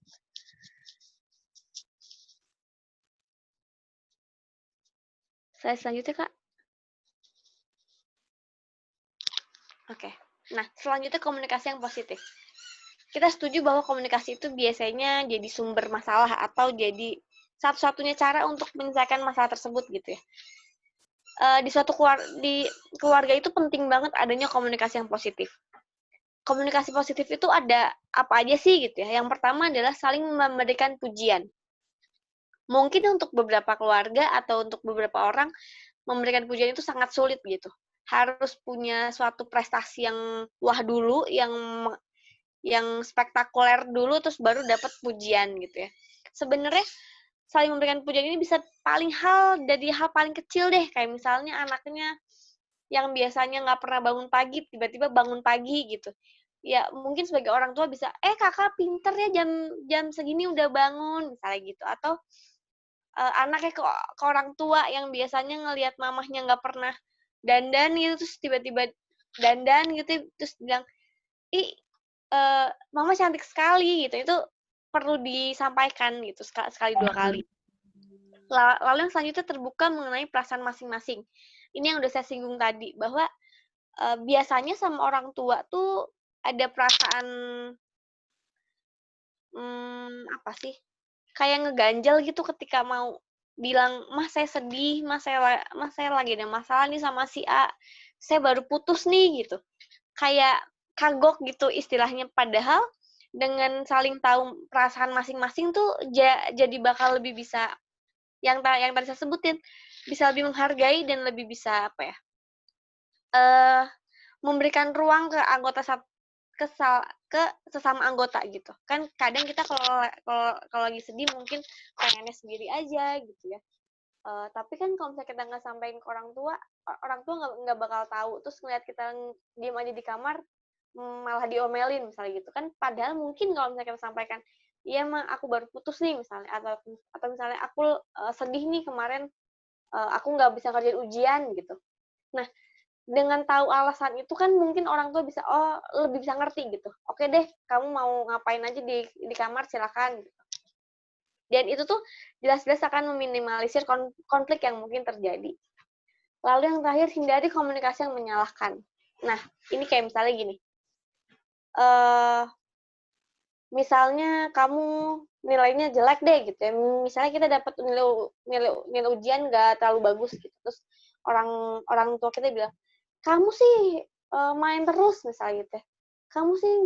Slide selanjutnya, Kak. Oke. Nah, selanjutnya komunikasi yang positif. Kita setuju bahwa komunikasi itu biasanya jadi sumber masalah atau jadi satu-satunya cara untuk menyelesaikan masalah tersebut gitu ya. Di keluarga itu penting banget adanya komunikasi yang positif. Komunikasi positif itu ada apa aja sih gitu ya. Yang pertama adalah saling memberikan pujian. Mungkin untuk beberapa keluarga atau untuk beberapa orang memberikan pujian itu sangat sulit gitu. Harus punya suatu prestasi yang wah dulu, yang spektakuler dulu terus baru dapat pujian gitu ya. Sebenarnya saling memberikan pujian ini bisa dari hal paling kecil deh, kayak misalnya anaknya yang biasanya nggak pernah bangun pagi tiba-tiba bangun pagi gitu. Ya mungkin sebagai orang tua bisa kakak pinter ya jam segini udah bangun misalnya gitu, atau anaknya ke orang tua yang biasanya ngelihat mamahnya nggak pernah dandan gitu terus tiba-tiba dandan gitu terus bilang mama cantik sekali gitu. Itu perlu disampaikan gitu sekali dua kali. Lalu yang selanjutnya terbuka mengenai perasaan masing-masing. Ini yang udah saya singgung tadi bahwa biasanya sama orang tua tuh ada perasaan kayak ngeganjel gitu ketika mau bilang, "Mah saya sedih, mah saya lagi ada masalah nih sama si A. Saya baru putus nih," gitu. Kayak kagok gitu istilahnya, padahal dengan saling tahu perasaan masing-masing tuh jadi bakal lebih bisa yang tadi saya sebutin, bisa lebih menghargai dan lebih bisa memberikan ruang ke sesama anggota gitu. Kan kadang kita kalau lagi sedih mungkin pengennya sendiri aja gitu ya. Tapi kan kalau misalnya kita nggak sampaikan ke orang tua nggak bakal tahu. Terus ngeliat kita diem aja di kamar, malah diomelin misalnya gitu kan. Padahal mungkin kalau misalnya kita sampaikan, iya mah aku baru putus nih misalnya, atau misalnya aku sedih nih kemarin aku nggak bisa kerjain ujian gitu. Nah, dengan tahu alasan itu kan mungkin orang tua bisa lebih bisa ngerti gitu. Oke deh, kamu mau ngapain aja di kamar silakan gitu. Dan itu tuh jelas-jelas akan meminimalisir konflik yang mungkin terjadi. Lalu yang terakhir, hindari komunikasi yang menyalahkan. Nah, ini kayak misalnya gini. Misalnya kamu nilainya jelek deh gitu ya. Misalnya kita dapat nilai ujian nggak terlalu bagus gitu. Terus orang tua kita bilang, "Kamu sih main terus," misalnya gitu ya. "Kamu sih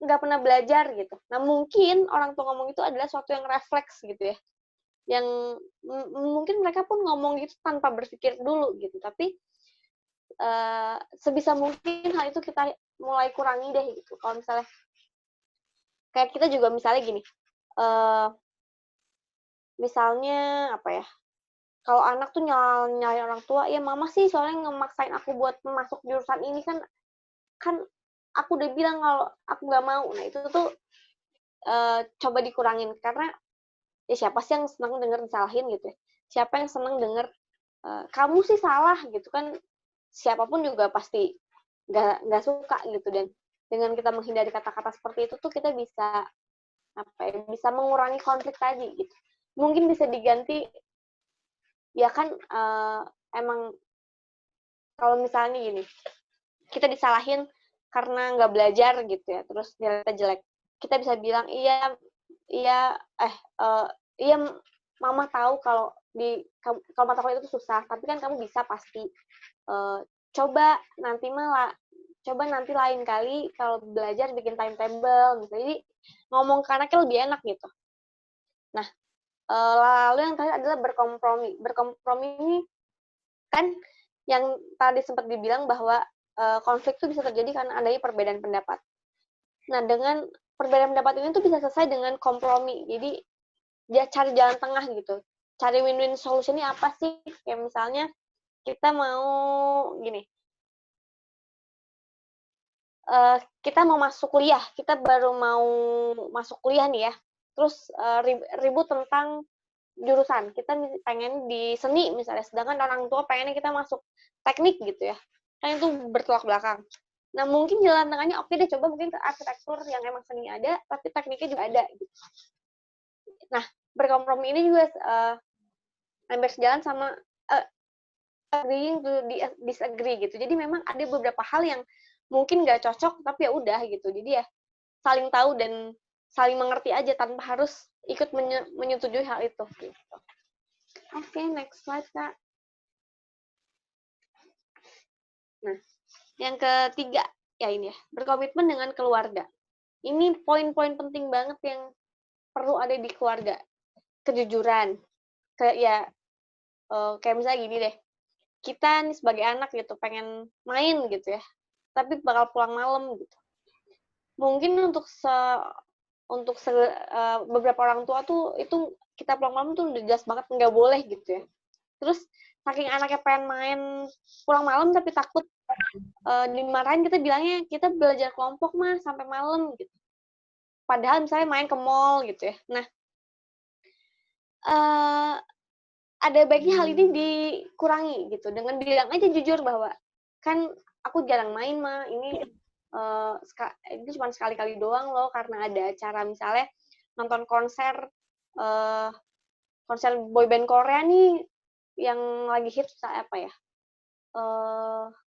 nggak pernah belajar," gitu. Nah, mungkin orang tua ngomong itu adalah suatu yang refleks gitu ya. Yang mungkin mereka pun ngomong gitu tanpa berpikir dulu gitu. Tapi sebisa mungkin hal itu kita mulai kurangi deh gitu. Kalau misalnya kayak kita juga misalnya gini, misalnya kalau anak tuh nyalain orang tua, ya mama sih soalnya ngemaksain aku buat masuk jurusan ini kan aku udah bilang kalau aku nggak mau. Nah itu tuh coba dikurangin, karena ya siapa sih yang seneng denger disalahin gitu ya. Siapa yang seneng denger kamu sih salah gitu kan, siapapun juga pasti nggak suka gitu. Dan dengan kita menghindari kata-kata seperti itu tuh kita bisa bisa mengurangi konflik tadi gitu. Mungkin bisa diganti ya kan, emang kalau misalnya gini, kita disalahin karena nggak belajar gitu ya, terus nilainya jelek, kita bisa bilang, iya mama tahu kalau mata kuliah itu susah, tapi kan kamu bisa pasti, coba nanti malah coba nanti lain kali kalau belajar bikin timetable gitu. Jadi ngomong ke anaknya lebih enak gitu. Nah, lalu yang terakhir adalah berkompromi. Berkompromi ini kan yang tadi sempat dibilang bahwa konflik itu bisa terjadi karena adanya perbedaan pendapat. Nah, dengan perbedaan pendapat ini tuh bisa selesai dengan kompromi. Jadi dia cari jalan tengah gitu. Cari win-win solution-nya apa sih? Kayak misalnya kita mau gini. Kita mau masuk kuliah, kita baru mau masuk kuliah nih ya. Terus ribut tentang jurusan. Kita pengen di seni misalnya, sedangkan orang tua pengennya kita masuk teknik gitu ya. Kan itu bertolak belakang. Nah, mungkin jalan tengahnya oke deh, coba mungkin ke arsitektur yang emang seni ada, tapi tekniknya juga ada gitu. Nah, berkompromi ini juga hampir sejalan sama agreeing to disagree gitu. Jadi memang ada beberapa hal yang mungkin nggak cocok, tapi ya udah gitu. Jadi ya saling tahu dan saling mengerti aja tanpa harus ikut menyetujui hal itu. Gitu. Oke, next slide, Kak. Nah, yang ketiga, ya ini ya, berkomitmen dengan keluarga. Ini poin-poin penting banget yang perlu ada di keluarga. Kejujuran. Kayak misalnya gini deh, kita nih sebagai anak gitu, pengen main gitu ya, tapi bakal pulang malam gitu. Mungkin untuk beberapa orang tua tuh, itu kita pulang malam tuh udah jelas banget nggak boleh gitu ya. Terus saking anaknya pengen main pulang malam tapi takut dimarahin, kita bilangnya kita belajar kelompok mah sampai malam gitu. Padahal misalnya main ke mall gitu ya. Nah, ada baiknya hal ini dikurangi gitu, dengan bilang aja jujur bahwa kan aku jarang main mah, ini cuma sekali-kali doang loh, karena ada acara misalnya nonton konser boyband Korea nih yang lagi hits apa ya,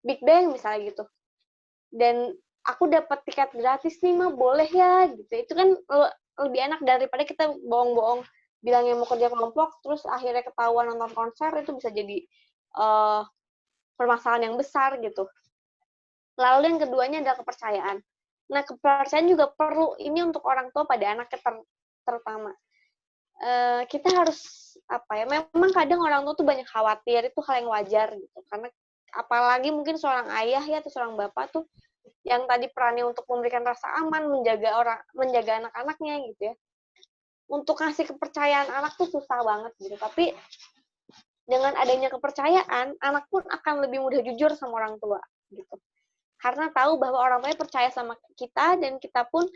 Big Bang misalnya gitu, dan aku dapat tiket gratis nih mah, boleh ya gitu. Itu kan lebih enak daripada kita bohong-bohong bilangnya mau kerja kelompok terus akhirnya ketahuan nonton konser. Itu bisa jadi permasalahan yang besar gitu. Lalu yang keduanya adalah kepercayaan. Nah, kepercayaan juga perlu ini untuk orang tua pada anaknya terutama. Kita harus memang kadang orang tua tuh banyak khawatir, itu hal yang wajar gitu, karena apalagi mungkin seorang ayah ya atau seorang bapak tuh yang tadi perannya untuk memberikan rasa aman, menjaga anak-anaknya gitu ya. Untuk ngasih kepercayaan anak tuh susah banget gitu, tapi dengan adanya kepercayaan, anak pun akan lebih mudah jujur sama orang tua gitu. Karena tahu bahwa orang tuanya percaya sama kita, dan kita pun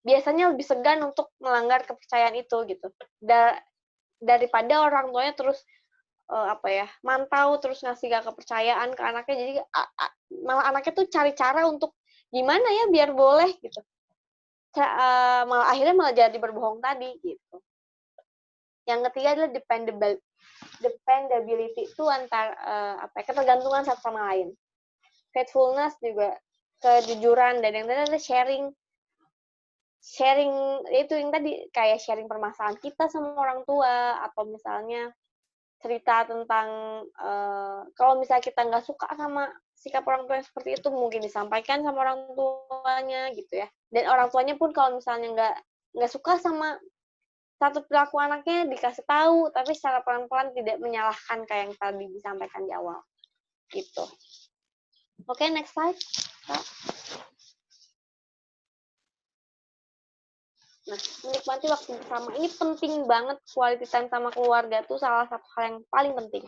biasanya lebih segan untuk melanggar kepercayaan itu gitu. Daripada orang tuanya terus mantau, terus ngasih kepercayaan ke anaknya, jadi malah anaknya tuh cari cara untuk gimana ya biar boleh gitu. Akhirnya malah jadi berbohong tadi gitu. Yang ketiga adalah dependability itu ketergantungan satu sama lain. Faithfulness juga, kejujuran, dan yang tadi adalah sharing itu yang tadi, kayak sharing permasalahan kita sama orang tua, atau misalnya cerita tentang kalau misalnya kita nggak suka sama sikap orang tua yang seperti itu, mungkin disampaikan sama orang tuanya gitu ya. Dan orang tuanya pun kalau misalnya nggak suka sama satu perilaku anaknya, dikasih tahu, tapi secara pelan-pelan, tidak menyalahkan kayak yang tadi disampaikan di awal gitu. Oke, next slide, Kak. Nah, menikmati waktu bersama ini penting banget. Quality time sama keluarga tuh salah satu hal yang paling penting.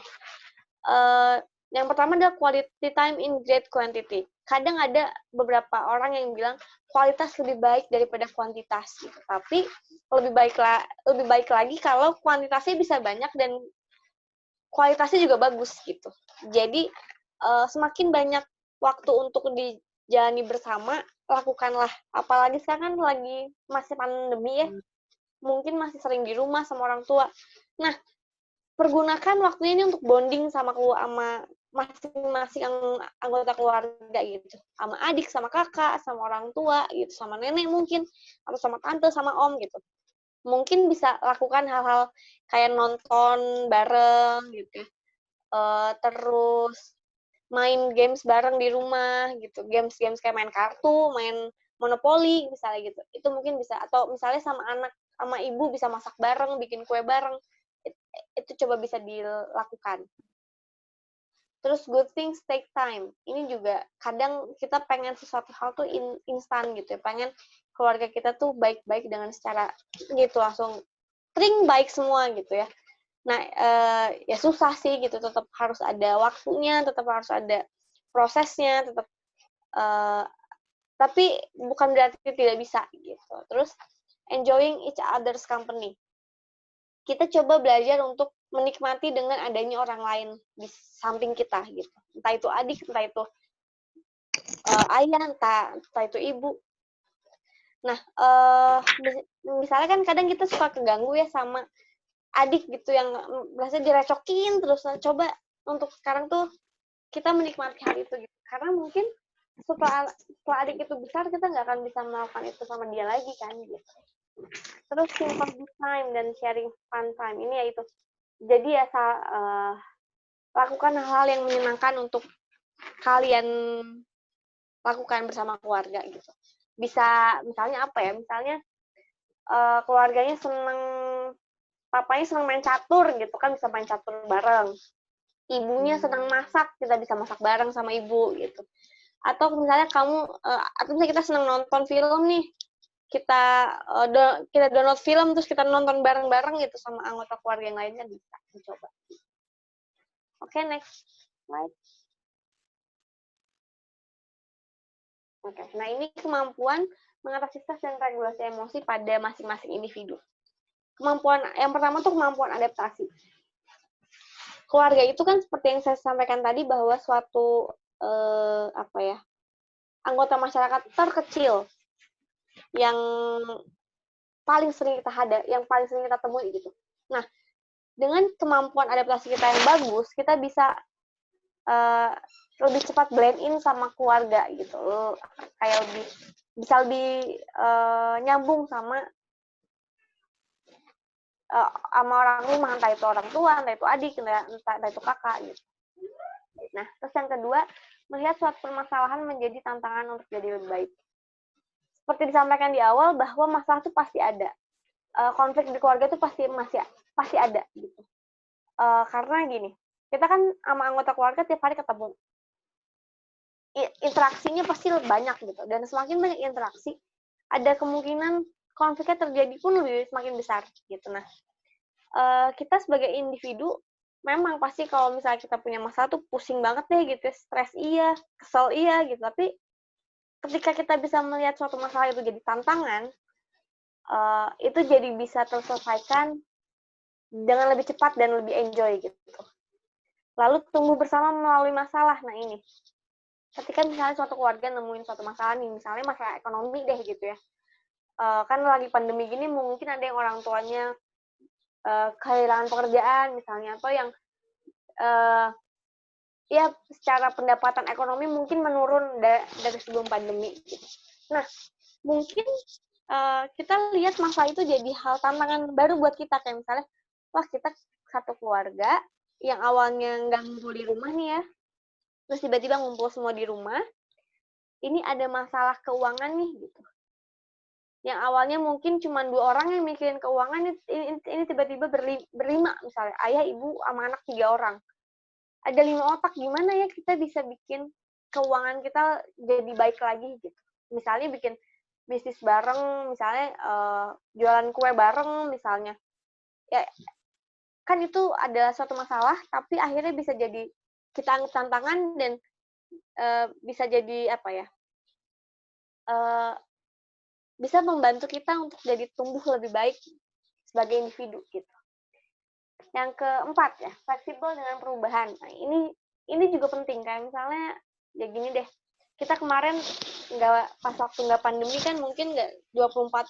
Yang pertama adalah quality time in great quantity. Kadang ada beberapa orang yang bilang kualitas lebih baik daripada kuantitas gitu. Tapi lebih baik lagi kalau kuantitasnya bisa banyak dan kualitasnya juga bagus gitu. Jadi semakin banyak waktu untuk dijalani bersama, lakukanlah. Apalagi sekarang kan lagi masih pandemi ya, mungkin masih sering di rumah sama orang tua. Nah, pergunakan waktunya ini untuk bonding sama masing-masing anggota keluarga gitu, sama adik, sama kakak, sama orang tua gitu, sama nenek mungkin, atau sama tante, sama om gitu. Mungkin bisa lakukan hal-hal kayak nonton bareng gitu, terus main games bareng di rumah gitu, games kayak main kartu, main monopoli misalnya gitu, itu mungkin bisa. Atau misalnya sama anak sama ibu bisa masak bareng, bikin kue bareng, itu coba bisa dilakukan. Terus good things take time. Ini juga kadang kita pengen sesuatu hal tuh instan gitu ya. Pengen keluarga kita tuh baik-baik dengan secara gitu langsung tring baik semua gitu ya. Nah, ya susah sih gitu. Tetap harus ada waktunya, tetap harus ada prosesnya, tetap tapi bukan berarti tidak bisa gitu. Terus enjoying each other's company. Kita coba belajar untuk menikmati dengan adanya orang lain di samping kita gitu. Entah itu adik, entah itu ayah, entah itu ibu. Nah, misalnya kan kadang kita suka keganggu ya sama adik gitu yang merasa direcokin terus. Nah, coba untuk sekarang tuh kita menikmati hal itu gitu. Karena mungkin setelah adik itu besar, kita nggak akan bisa melakukan itu sama dia lagi kan gitu. Terus simple good time dan sharing fun time. Ini yaitu jadi ya lakukan hal-hal yang menyenangkan untuk kalian lakukan bersama keluarga gitu. Bisa misalnya apa ya? Misalnya keluarganya seneng, papanya seneng main catur gitu kan, bisa main catur bareng. Ibunya senang masak, kita bisa masak bareng sama ibu gitu. Atau misalnya atau misalnya kita seneng nonton film nih, kita download film terus kita nonton bareng-bareng gitu sama anggota keluarga yang lainnya, bisa dicoba. Oke, next slide. Oke, nah ini kemampuan mengatasi stres dan regulasi emosi pada masing-masing individu. Kemampuan yang pertama tuh kemampuan adaptasi. Keluarga itu kan seperti yang saya sampaikan tadi bahwa suatu anggota masyarakat terkecil yang paling sering kita temui gitu. Nah, dengan kemampuan adaptasi kita yang bagus, kita bisa lebih cepat blend in sama keluarga gitu. Kayak bisa lebih nyambung sama orang rumah, entah itu orang tua, entah itu adik, entah itu kakak gitu. Nah, terus yang kedua, melihat suatu permasalahan menjadi tantangan untuk jadi lebih baik. Seperti disampaikan di awal bahwa masalah itu pasti ada. Konflik di keluarga itu pasti ada gitu. Karena gini, kita kan sama anggota keluarga tiap hari ketemu. Interaksinya pasti banyak gitu. Dan semakin banyak interaksi, ada kemungkinan konfliknya terjadi pun semakin besar gitu. Nah, kita sebagai individu memang pasti kalau misalnya kita punya masalah tuh pusing banget deh gitu, stres iya, kesel iya gitu. Tapi ketika kita bisa melihat suatu masalah itu jadi tantangan, itu jadi bisa terselesaikan dengan lebih cepat dan lebih enjoy gitu. Lalu tumbuh bersama melalui masalah. Nah ini, ketika misalnya suatu keluarga nemuin suatu masalah nih, misalnya masalah ekonomi deh gitu ya. Kan lagi pandemi gini mungkin ada yang orang tuanya kehilangan pekerjaan misalnya, atau yang ya secara pendapatan ekonomi mungkin menurun dari sebelum pandemi gitu. Nah, mungkin kita lihat masalah itu jadi hal tantangan baru buat kita, kayak misalnya, wah kita satu keluarga yang awalnya nggak ngumpul di rumah nih ya, terus tiba-tiba ngumpul semua di rumah, ini ada masalah keuangan nih gitu. Yang awalnya mungkin cuma 2 orang yang mikirin keuangan, ini tiba-tiba berlima misalnya, ayah, ibu, sama anak 3 orang. Ada 5 otak, gimana ya kita bisa bikin keuangan kita jadi baik lagi gitu. Misalnya bikin bisnis bareng, misalnya jualan kue bareng misalnya. Ya kan itu ada suatu masalah, tapi akhirnya bisa jadi kita anggap tantangan dan bisa jadi bisa membantu kita untuk jadi tumbuh lebih baik sebagai individu gitu. Yang keempat ya, fleksibel dengan perubahan. Nah, ini juga penting, kayak misalnya ya gini deh. Kita kemarin pas waktu nggak pandemi kan mungkin nggak 24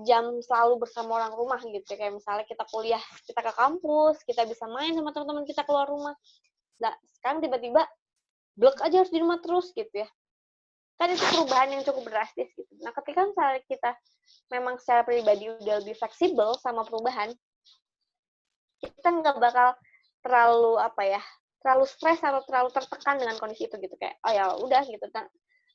jam selalu bersama orang rumah gitu. Kayak misalnya kita kuliah, kita ke kampus, kita bisa main sama teman-teman kita keluar rumah. Nah, sekarang tiba-tiba blok aja harus di rumah terus gitu ya. Kan itu perubahan yang cukup drastis gitu. Nah, ketika misalnya kita memang secara pribadi udah lebih fleksibel sama perubahan, kita nggak bakal terlalu terlalu stres atau terlalu tertekan dengan kondisi itu gitu, kayak oh ya udah gitu,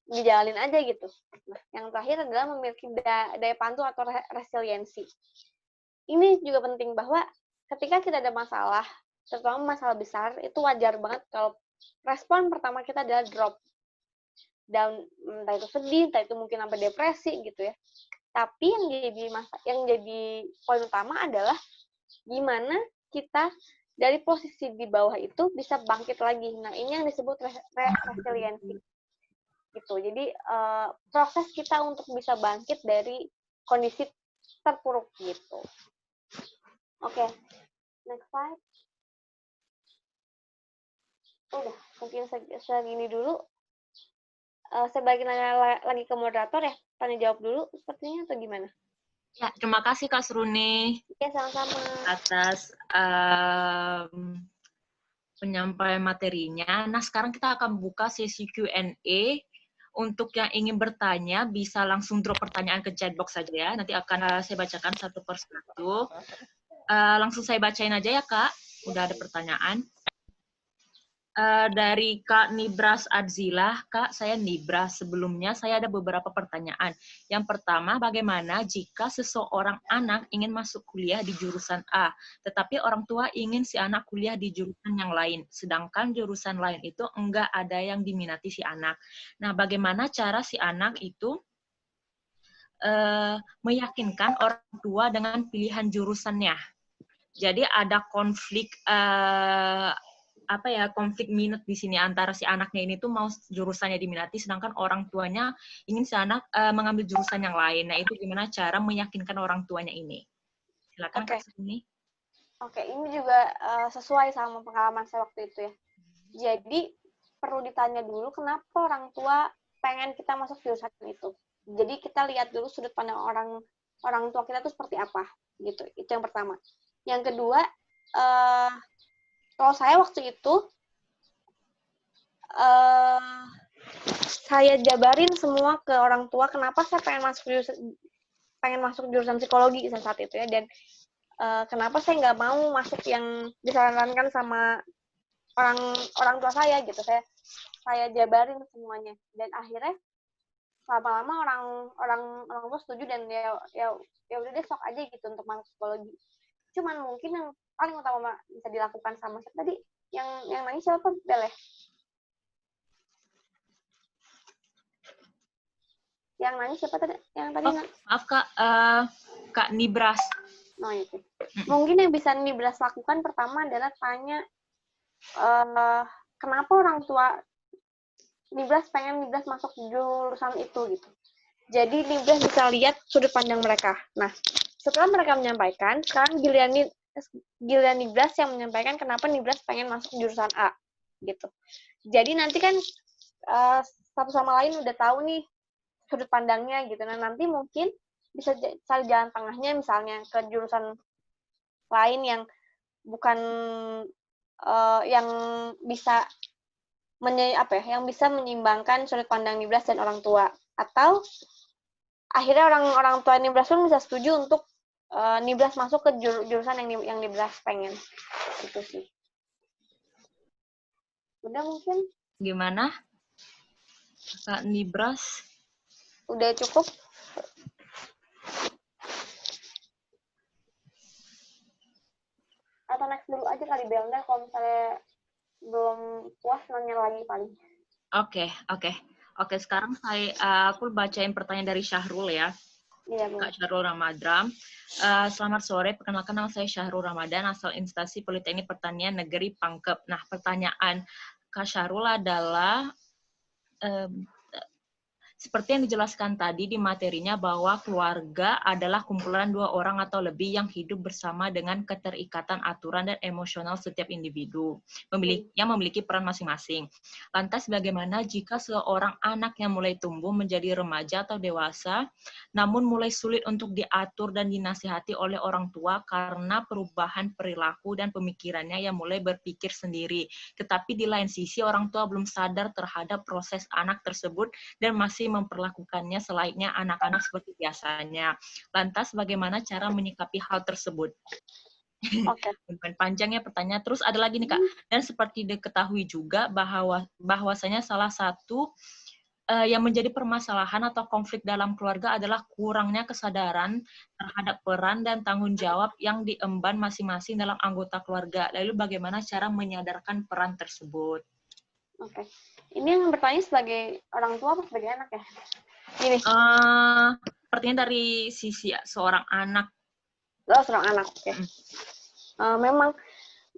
dijalanin aja gitu. Nah, yang terakhir adalah memiliki daya pantul atau resiliensi. Ini juga penting bahwa ketika kita ada masalah, terutama masalah besar, itu wajar banget kalau respon pertama kita adalah drop down, entah itu sedih, entah itu mungkin sampai depresi gitu ya. Tapi yang jadi poin utama adalah gimana kita dari posisi di bawah itu bisa bangkit lagi. Nah, ini yang disebut resiliensi. Gitu. Jadi proses kita untuk bisa bangkit dari kondisi terpuruk gitu. Oke, next slide. Udah, mungkin segini dulu. Saya bagi lagi ke moderator ya, tanya jawab dulu sepertinya atau gimana? Ya, terima kasih Kak Seruni. Ya, sama-sama. Atas penyampaian materinya. Nah, sekarang kita akan buka sesi Q&A. Untuk yang ingin bertanya, bisa langsung drop pertanyaan ke chat box saja ya. Nanti akan saya bacakan satu persatu. Langsung saya bacain aja ya, Kak. Udah ada pertanyaan. Dari Kak Nibras Adzila. Kak, saya Nibras. Sebelumnya saya ada beberapa pertanyaan. Yang pertama, bagaimana jika seseorang anak ingin masuk kuliah di jurusan A, tetapi orang tua ingin si anak kuliah di jurusan yang lain, sedangkan jurusan lain itu enggak ada yang diminati si anak. Nah, bagaimana cara si anak itu meyakinkan orang tua dengan pilihan jurusannya? Jadi ada konflik konflik minat di sini antara si anaknya ini tuh mau jurusannya diminati, sedangkan orang tuanya ingin si anak mengambil jurusan yang lain. Nah, itu gimana cara meyakinkan orang tuanya ini? Silakan Kak Suni. Oke, ini juga sesuai sama pengalaman saya waktu itu ya. Jadi perlu ditanya dulu kenapa orang tua pengen kita masuk jurusan itu. Jadi kita lihat dulu sudut pandang orang tua kita tuh seperti apa gitu. Itu yang pertama. Yang kedua, kalau saya waktu itu saya jabarin semua ke orang tua kenapa saya pengen masuk jurusan psikologi saat itu ya, dan kenapa saya nggak mau masuk yang disarankan sama orang tua saya gitu. Saya jabarin semuanya, dan akhirnya lama-lama orang tua setuju, dan ya udah deh sok aja gitu untuk masuk psikologi. Cuman mungkin yang paling utama bisa dilakukan sama siapa tadi? Yang nangis siapa, Bel ya? Yang nangis siapa tadi? Yang tadi maaf Kak, Kak Nibras. Oh, itu. Mungkin yang bisa Nibras lakukan pertama adalah tanya kenapa orang tua Nibras pengen Nibras masuk jurusan itu gitu. Jadi Nibras bisa lihat sudut pandang mereka. Nah, setelah mereka menyampaikan, sekarang giliran Nibras yang menyampaikan kenapa Nibras pengen masuk jurusan A gitu. Jadi nanti kan satu sama lain udah tahu nih sudut pandangnya gitu. Nah, nanti mungkin bisa cari jalan tengahnya, misalnya ke jurusan lain yang bukan yang bisa yang bisa menyeimbangkan sudut pandang Nibras dan orang tua. Atau akhirnya orang tua Nibras pun bisa setuju untuk Nibras masuk ke jurusan yang Nibras pengen. Itu sih. Udah mungkin? Gimana? Kak Nibras? Udah cukup? Atau next dulu aja kali, Belda, kalau misalnya belum puas nanya lagi paling. Oke, sekarang aku bacain pertanyaan dari Syahrul ya. Iya, Kak Syahrul Ramadhan. Selamat sore, perkenalkan nama saya Syahrul Ramadhan, asal Instansi Politeknik Pertanian Negeri Pangkep. Nah, pertanyaan Kak Syahrul adalah, seperti yang dijelaskan tadi di materinya bahwa keluarga adalah kumpulan dua orang atau lebih yang hidup bersama dengan keterikatan aturan dan emosional setiap individu yang memiliki peran masing-masing. Lantas bagaimana jika seorang anak yang mulai tumbuh menjadi remaja atau dewasa, namun mulai sulit untuk diatur dan dinasihati oleh orang tua karena perubahan perilaku dan pemikirannya yang mulai berpikir sendiri. Tetapi di lain sisi orang tua belum sadar terhadap proses anak tersebut dan masih memperlakukannya selayaknya anak-anak seperti biasanya. Lantas bagaimana cara menyikapi hal tersebut? Oke. Lumayan panjang ya pertanyaan. Terus ada lagi nih Kak, dan seperti diketahui juga bahwasanya salah satu yang menjadi permasalahan atau konflik dalam keluarga adalah kurangnya kesadaran terhadap peran dan tanggung jawab yang diemban masing-masing dalam anggota keluarga. Lalu bagaimana cara menyadarkan peran tersebut? Oke. Ini yang bertanya sebagai orang tua atau sebagai anak ya? Gini. Sepertinya dari sisi seorang anak. Oh, seorang anak. Oke.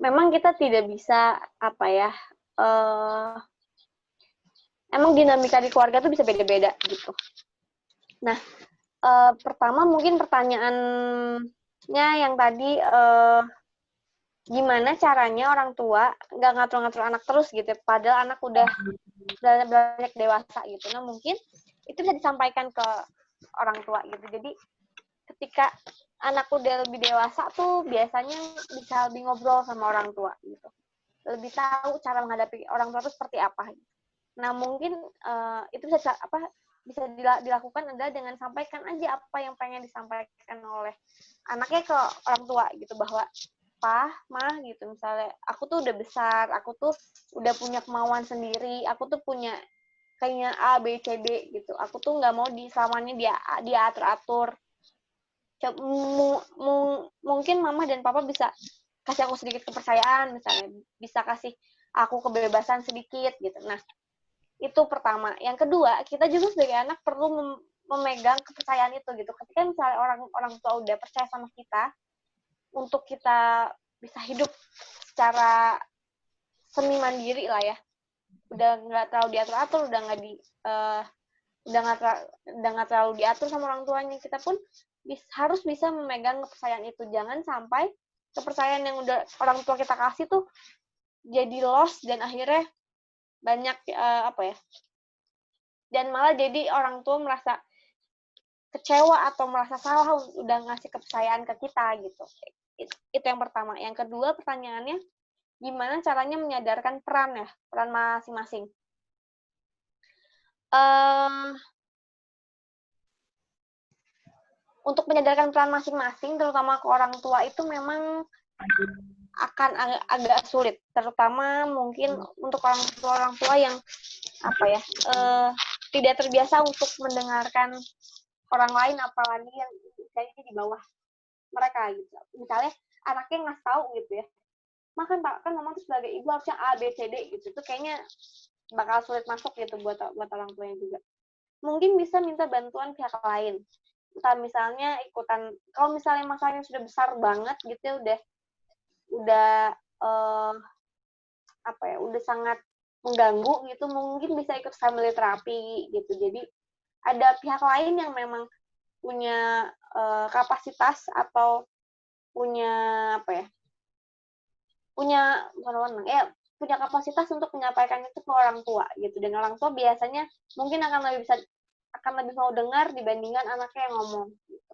Memang kita tidak bisa emang dinamika di keluarga tuh bisa beda-beda gitu. Nah, pertama mungkin pertanyaannya yang tadi gimana caranya orang tua nggak ngatur-ngatur anak terus gitu, padahal anak udah banyak dewasa gitu. Nah, mungkin itu bisa disampaikan ke orang tua gitu. Jadi ketika anak udah lebih dewasa tuh biasanya bisa lebih ngobrol sama orang tua gitu. Lebih tahu cara menghadapi orang tua itu seperti apa. Nah, mungkin itu bisa dilakukan adalah dengan sampaikan aja apa yang pengen disampaikan oleh anaknya ke orang tua gitu, bahwa Pah, Mah gitu, misalnya aku tuh udah besar, aku tuh udah punya kemauan sendiri, aku tuh punya kayaknya A, B, C, D gitu. Aku tuh nggak mau selamanya dia atur-atur. Mungkin Mama dan Papa bisa kasih aku sedikit kepercayaan, misalnya bisa kasih aku kebebasan sedikit gitu. Nah, itu pertama. Yang kedua, kita juga sebagai anak perlu memegang kepercayaan itu gitu. Ketika misalnya orang tua udah percaya sama kita untuk kita bisa hidup secara semi mandiri lah ya, udah nggak terlalu diatur-atur, udah nggak terlalu diatur sama orang tuanya, kita pun harus bisa memegang kepercayaan itu. Jangan sampai kepercayaan yang udah orang tua kita kasih tuh jadi lost dan akhirnya banyak dan malah jadi orang tua merasa kecewa atau merasa salah udah ngasih kepercayaan ke kita gitu. Itu yang pertama. Yang kedua, pertanyaannya gimana caranya menyadarkan peran masing-masing. Untuk menyadarkan peran masing-masing, terutama ke orang tua, itu memang akan agak sulit, terutama mungkin untuk orang tua yang tidak terbiasa untuk mendengarkan orang lain, apalagi yang usianya di bawah mereka gitu. Misalnya anaknya ngasih tahu gitu ya, kan mama tuh sebagai ibu harusnya A, B, C, D gitu, itu kayaknya bakal sulit masuk gitu buat orang tuanya juga. Mungkin bisa minta bantuan pihak lain, entah misalnya ikutan, kalau misalnya masalahnya sudah besar banget gitu ya, udah sangat mengganggu gitu, mungkin bisa ikut family therapy gitu. Jadi ada pihak lain yang memang punya kapasitas atau punya kapasitas untuk menyampaikan itu ke orang tua gitu. Dan orang tua biasanya mungkin akan lebih mau dengar dibandingkan anaknya yang ngomong gitu.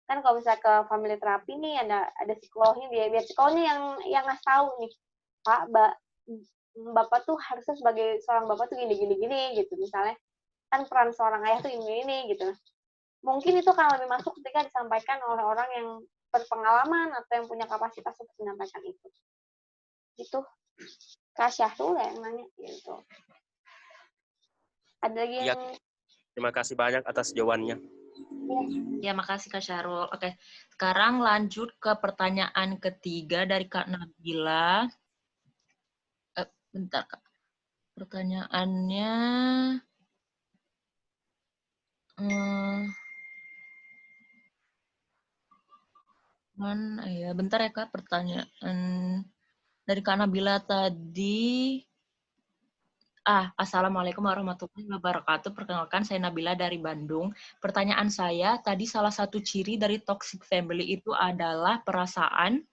Kan kalau misalnya ke family therapy nih ada psikolognya, biar psikolognya yang ngasih tahu nih, Pak, Bapak tuh harusnya sebagai seorang bapak tuh gini gitu. Misalnya kan peran seorang ayah tuh ini gitu. Mungkin itu akan lebih masuk ketika disampaikan oleh orang yang berpengalaman atau yang punya kapasitas untuk menyampaikan itu. Gitu. Kak Syahrul yang nanya gitu. Ada lagi yang... Terima kasih banyak atas jawabannya. Ya, makasih Kak Syahrul. Oke, sekarang lanjut ke pertanyaan ketiga dari Kak Nabila. Bentar, Kak. Pertanyaannya... mana ya? Bentar ya, Kak. Pertanyaan dari Kak Nabila tadi... Assalamualaikum warahmatullahi wabarakatuh. Perkenalkan, saya Nabila dari Bandung. Pertanyaan saya, tadi salah satu ciri dari toxic family itu adalah perasaan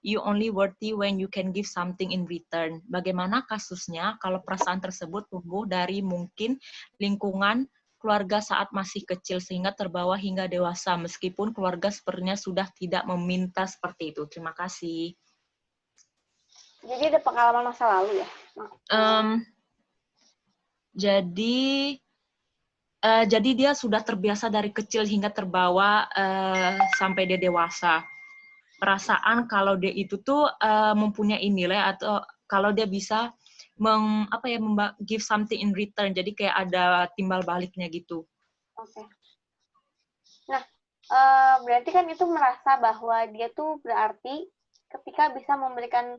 you only worthy when you can give something in return. Bagaimana kasusnya kalau perasaan tersebut tumbuh dari mungkin lingkungan keluarga saat masih kecil sehingga terbawa hingga dewasa, meskipun keluarga sepertinya sudah tidak meminta seperti itu. Terima kasih. Jadi ada pengalaman masa lalu ya? Jadi dia sudah terbiasa dari kecil hingga terbawa sampai dia dewasa. perasaan kalau dia itu tuh mempunyai nilai atau kalau dia bisa give something in return. Jadi kayak ada timbal baliknya gitu. Oke. Nah, berarti kan itu merasa bahwa dia tuh berarti ketika bisa memberikan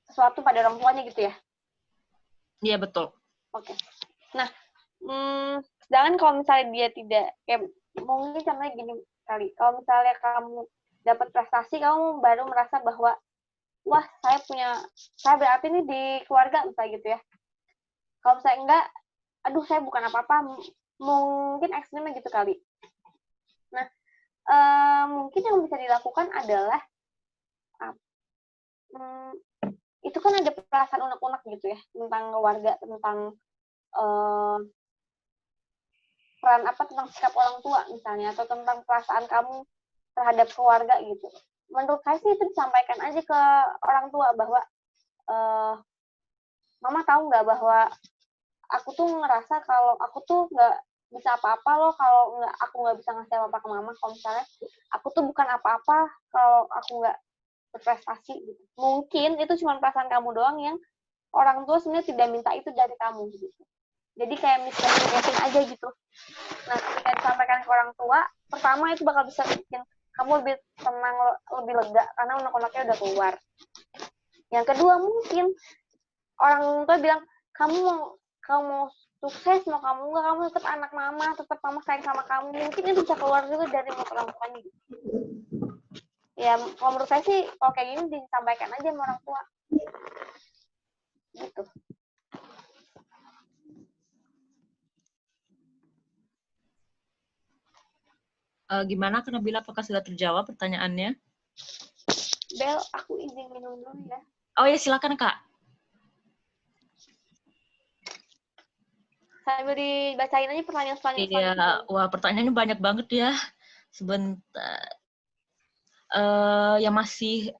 sesuatu pada orang tuanya gitu ya? Iya, betul. Oke. Nah, sedangkan kalau misalnya dia tidak, kayak mungkin contohnya gini kali, kalau misalnya kamu dapat prestasi, kamu baru merasa bahwa, wah, saya berarti nih di keluarga, misalnya gitu ya. Kalau misalnya enggak, aduh, saya bukan apa-apa, mungkin ekstrimnya gitu kali. Nah, mungkin yang bisa dilakukan adalah, itu kan ada perasaan unek-unek gitu ya, tentang keluarga, tentang tentang sikap orang tua misalnya, atau tentang perasaan kamu terhadap keluarga gitu. Menurut saya sih itu disampaikan aja ke orang tua bahwa mama tahu nggak bahwa aku tuh ngerasa kalau aku tuh nggak bisa apa-apa loh kalau aku nggak bisa ngasih apa-apa ke mama. Kalau misalnya aku tuh bukan apa-apa kalau aku nggak berprestasi gitu. Mungkin itu cuma perasaan kamu doang yang orang tua sebenarnya tidak minta itu dari kamu gitu. Jadi kayak miscommunication aja gitu. Nah, ketika disampaikan ke orang tua, pertama itu bakal bisa bikin kamu lebih tenang, lebih lega, karena unek-uneknya udah keluar. Yang kedua, mungkin orang tua bilang, kamu mau sukses, mau kamu enggak, kamu tetap anak mama, tetap mama sayang sama kamu. Mungkin itu bisa keluar juga dari mulut orang tuanya gitu. Ya, kalau menurut saya sih, kalau kayak gini disampaikan aja sama orang tua. Gitu. Gimana, Kak Nabila? Apakah sudah terjawab pertanyaannya? Bel, aku izin minum dulu ya. Oh ya, silakan Kak. Sambil dibacain aja pertanyaan selanjutnya. Iya, wah pertanyaannya banyak banget ya. Sebentar. Yang masih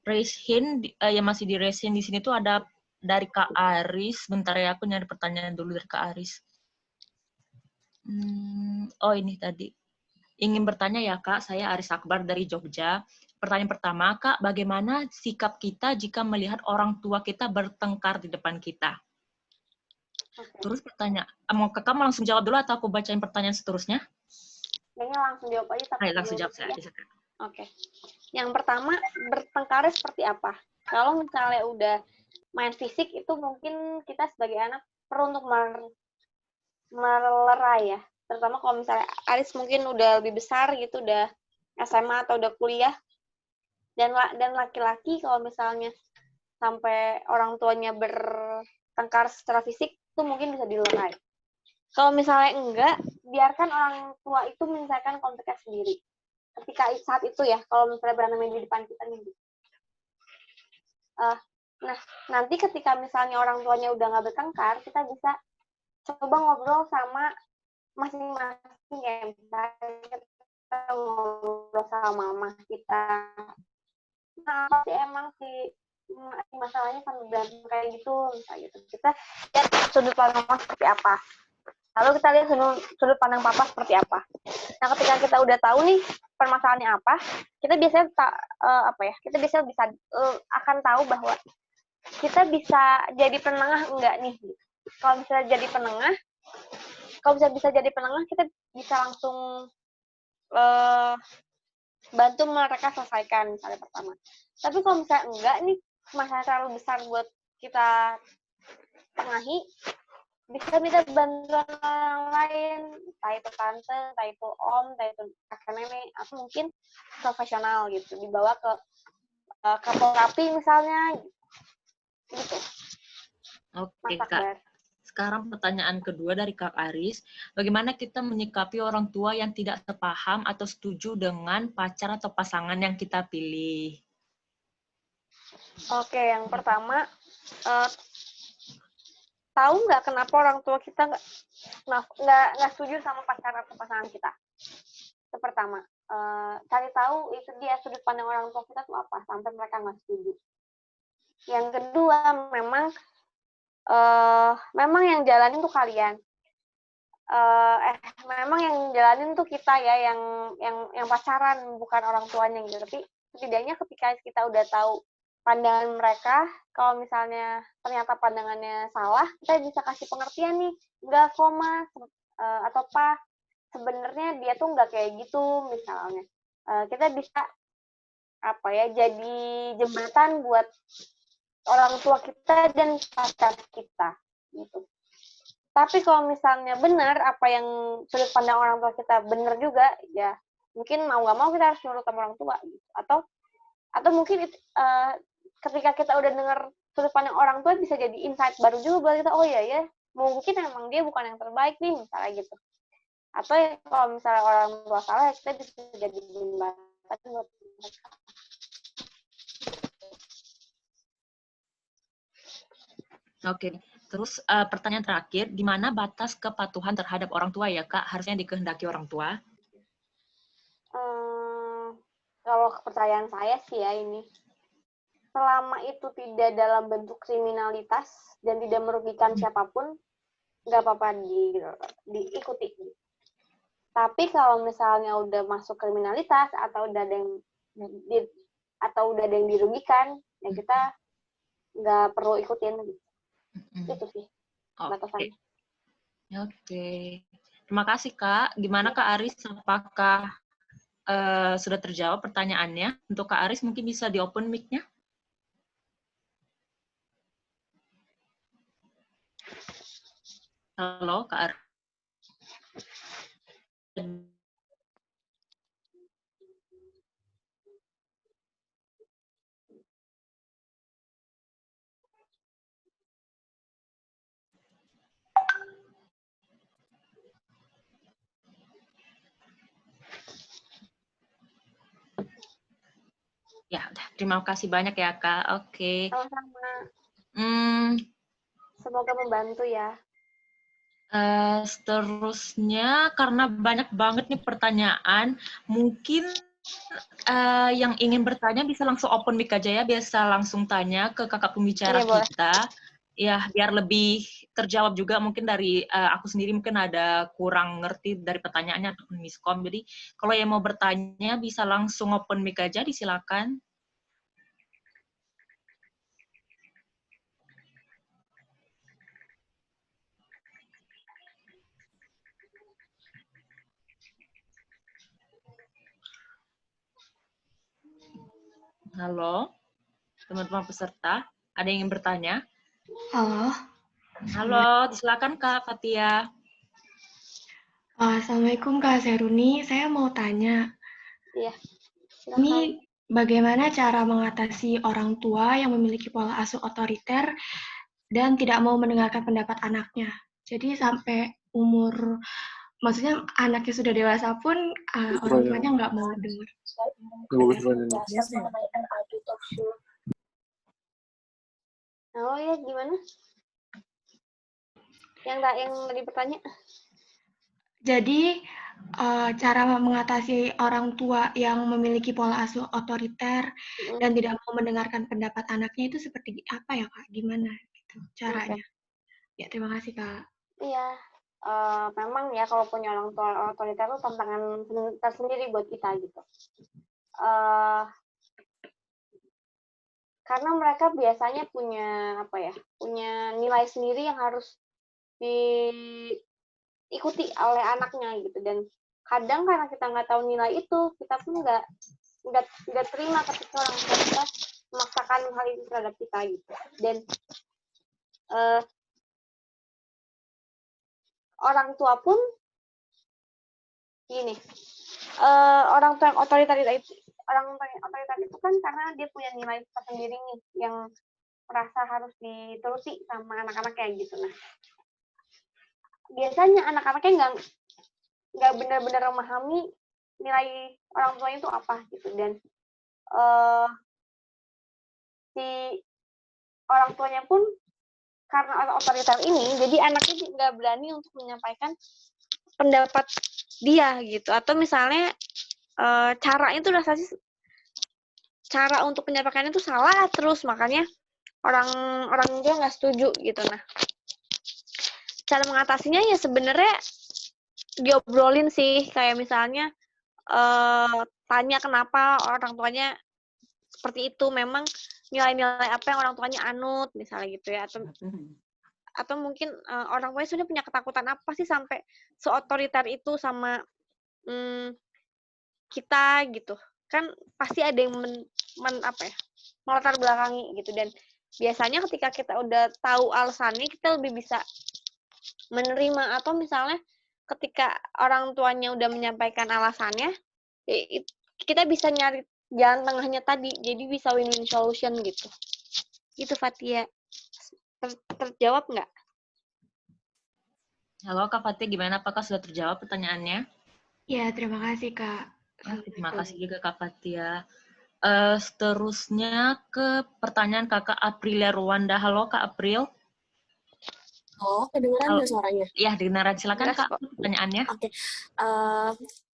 di raise hand di sini tuh ada dari Kak Aris. Bentar ya, aku nyari pertanyaan dulu dari Kak Aris. Oh ini tadi. Ingin bertanya ya Kak, saya Aris Akbar dari Jogja. Pertanyaan pertama, Kak, bagaimana sikap kita jika melihat orang tua kita bertengkar di depan kita? Terus Kakak mau langsung jawab dulu atau aku bacain pertanyaan seterusnya? Kayaknya langsung jawab aja. Ayo, langsung jawab saya. Oke. Yang pertama, bertengkar seperti apa? Kalau misalnya udah main fisik, itu mungkin kita sebagai anak perlu untuk melerai ya. Terutama kalau misalnya Aris mungkin udah lebih besar gitu, udah SMA atau udah kuliah. Dan laki-laki kalau misalnya sampai orang tuanya bertengkar secara fisik, itu mungkin bisa dilerai. Kalau misalnya enggak, biarkan orang tua itu menyelesaikan konfliknya sendiri. Ketika saat itu ya, kalau misalnya berantem di depan kita nih. Nah, nanti ketika misalnya orang tuanya udah nggak bertengkar, kita bisa coba ngobrol sama masing-masing ya. Misalnya kita ngobrol sama mama kita. Nah, pasti emang masalahnya sampai berantem kayak gitu, misalnya gitu. Kita lihat sudut pandang mama seperti apa. Lalu kita lihat sudut pandang papa seperti apa. Nah, ketika kita udah tahu nih permasalahannya apa, kita biasanya kita biasanya akan tahu bahwa kita bisa jadi penengah enggak nih. Kalau bisa jadi penengah, kita bisa langsung bantu mereka selesaikan misalnya pertama. Tapi kalau misalnya enggak nih, masalah terlalu besar buat kita tengahi, bisa minta bantuan orang lain, entah itu tante, entah itu om, entah itu kakek nenek, atau mungkin profesional gitu, dibawa ke terapi misalnya, gitu. Oke Kak. Sekarang pertanyaan kedua dari Kak Aris, bagaimana kita menyikapi orang tua yang tidak sepaham atau setuju dengan pacar atau pasangan yang kita pilih? Oke, yang pertama, tahu nggak kenapa orang tua kita nggak setuju sama pacar atau pasangan kita? Itu pertama. Cari tahu itu dia sudut pandang orang tua kita tuh apa sampai mereka nggak setuju. Yang kedua, memang yang jalanin tuh kalian. Memang yang jalanin tuh kita ya, yang pacaran, bukan orang tuanya gitu. Tapi setidaknya ketika kita udah tahu pandangan mereka, kalau misalnya ternyata pandangannya salah, kita bisa kasih pengertian nih, enggak kok Mas, atau Pak, sebenarnya dia tuh nggak kayak gitu misalnya. Kita bisa apa ya, jadi jembatan buat orang tua kita dan pacar kita gitu. Tapi kalau misalnya benar apa yang sudut pandang orang tua kita benar juga, ya mungkin mau nggak mau kita harus nurut sama orang tua gitu. Atau mungkin ketika kita udah dengar sudut pandang orang tua bisa jadi insight baru juga buat kita, oh iya ya, mungkin emang dia bukan yang terbaik nih misalnya gitu. Atau ya, kalau misalnya orang tua salah, ya kita bisa jadi jembatan buat mereka. Oke, terus pertanyaan terakhir, di mana batas kepatuhan terhadap orang tua ya Kak? Harusnya dikehendaki orang tua? Kalau kepercayaan saya sih ya ini, selama itu tidak dalam bentuk kriminalitas dan tidak merugikan siapapun, nggak apa-apa diikuti. Tapi kalau misalnya udah masuk kriminalitas atau udah ada yang dirugikan, ya kita nggak perlu ikutin. Itu sih batasannya. Oke. Terima kasih Kak. Gimana Kak Aris? Apakah sudah terjawab pertanyaannya? Untuk Kak Aris mungkin bisa di-open mic-nya. Halo Kak Aris. Ya, udah. Terima kasih banyak ya, Kak. Oke. Sama-sama. Semoga membantu ya. Seterusnya, karena banyak banget nih pertanyaan, mungkin yang ingin bertanya bisa langsung open mic aja ya, biasa langsung tanya ke kakak pembicara kita. Ya, biar lebih terjawab juga mungkin dari aku sendiri mungkin ada kurang ngerti dari pertanyaannya ataupun miskom. Jadi kalau yang mau bertanya bisa langsung open mic aja, disilakan. Halo, teman-teman peserta, ada yang ingin bertanya? Halo. Halo, silakan Kak Fatia. Assalamualaikum Kak Seruni, saya mau tanya. Iya. Ini bagaimana cara mengatasi orang tua yang memiliki pola asuh otoriter dan tidak mau mendengarkan pendapat anaknya? Jadi sampai umur, maksudnya anaknya sudah dewasa pun orang tuanya nggak mau dengar. Oh ya, gimana? Yang tadi bertanya? Jadi cara mengatasi orang tua yang memiliki pola asuh otoriter dan tidak mau mendengarkan pendapat anaknya itu seperti apa ya Kak? Gimana gitu caranya? Ya, terima kasih Kak. Iya, memang ya kalau punya orang tua otoriter itu tantangan tersendiri buat kita gitu. Karena mereka biasanya punya punya nilai sendiri yang harus diikuti oleh anaknya gitu, dan kadang karena kita nggak tahu nilai itu, kita pun nggak terima ketika orang tua kita memaksakan hal itu terhadap kita gitu. Dan orang tua pun gini, orang tua yang otoriter itu kan karena dia punya nilai tersendiri nih yang merasa harus dituruti sama anak-anaknya gitu. Nah, biasanya anak-anaknya nggak benar-benar memahami nilai orang tuanya itu apa gitu, dan si orang tuanya pun karena otoriter ini, jadi anaknya nggak berani untuk menyampaikan pendapat dia gitu, atau misalnya caranya itu rasanya cara untuk menyampaikannya itu salah terus, makanya orang dia nggak setuju gitu. Nah, cara mengatasinya ya sebenarnya diobrolin sih, kayak misalnya tanya kenapa orang tuanya seperti itu, memang nilai-nilai apa yang orang tuanya anut misalnya gitu ya, atau mungkin orang tuanya sudah punya ketakutan apa sih sampai seotoriter itu sama kita gitu. Kan pasti ada yang melatar belakangi gitu, dan biasanya ketika kita udah tahu alasannya kita lebih bisa menerima, atau misalnya ketika orang tuanya udah menyampaikan alasannya, kita bisa nyari jalan tengahnya tadi, jadi bisa win-win solution gitu. Gitu Fatia. Terjawab nggak? Halo Kak Fatia, gimana? Apakah sudah terjawab pertanyaannya? Ya, terima kasih Kak. Terima kasih juga Kak Fatia. Seterusnya ke pertanyaan Kakak Aprilia Rwanda. Halo Kak April. Oh, kedengeran nggak suaranya? Ya, kedengeran. Silakan Kak, pertanyaannya. Oke.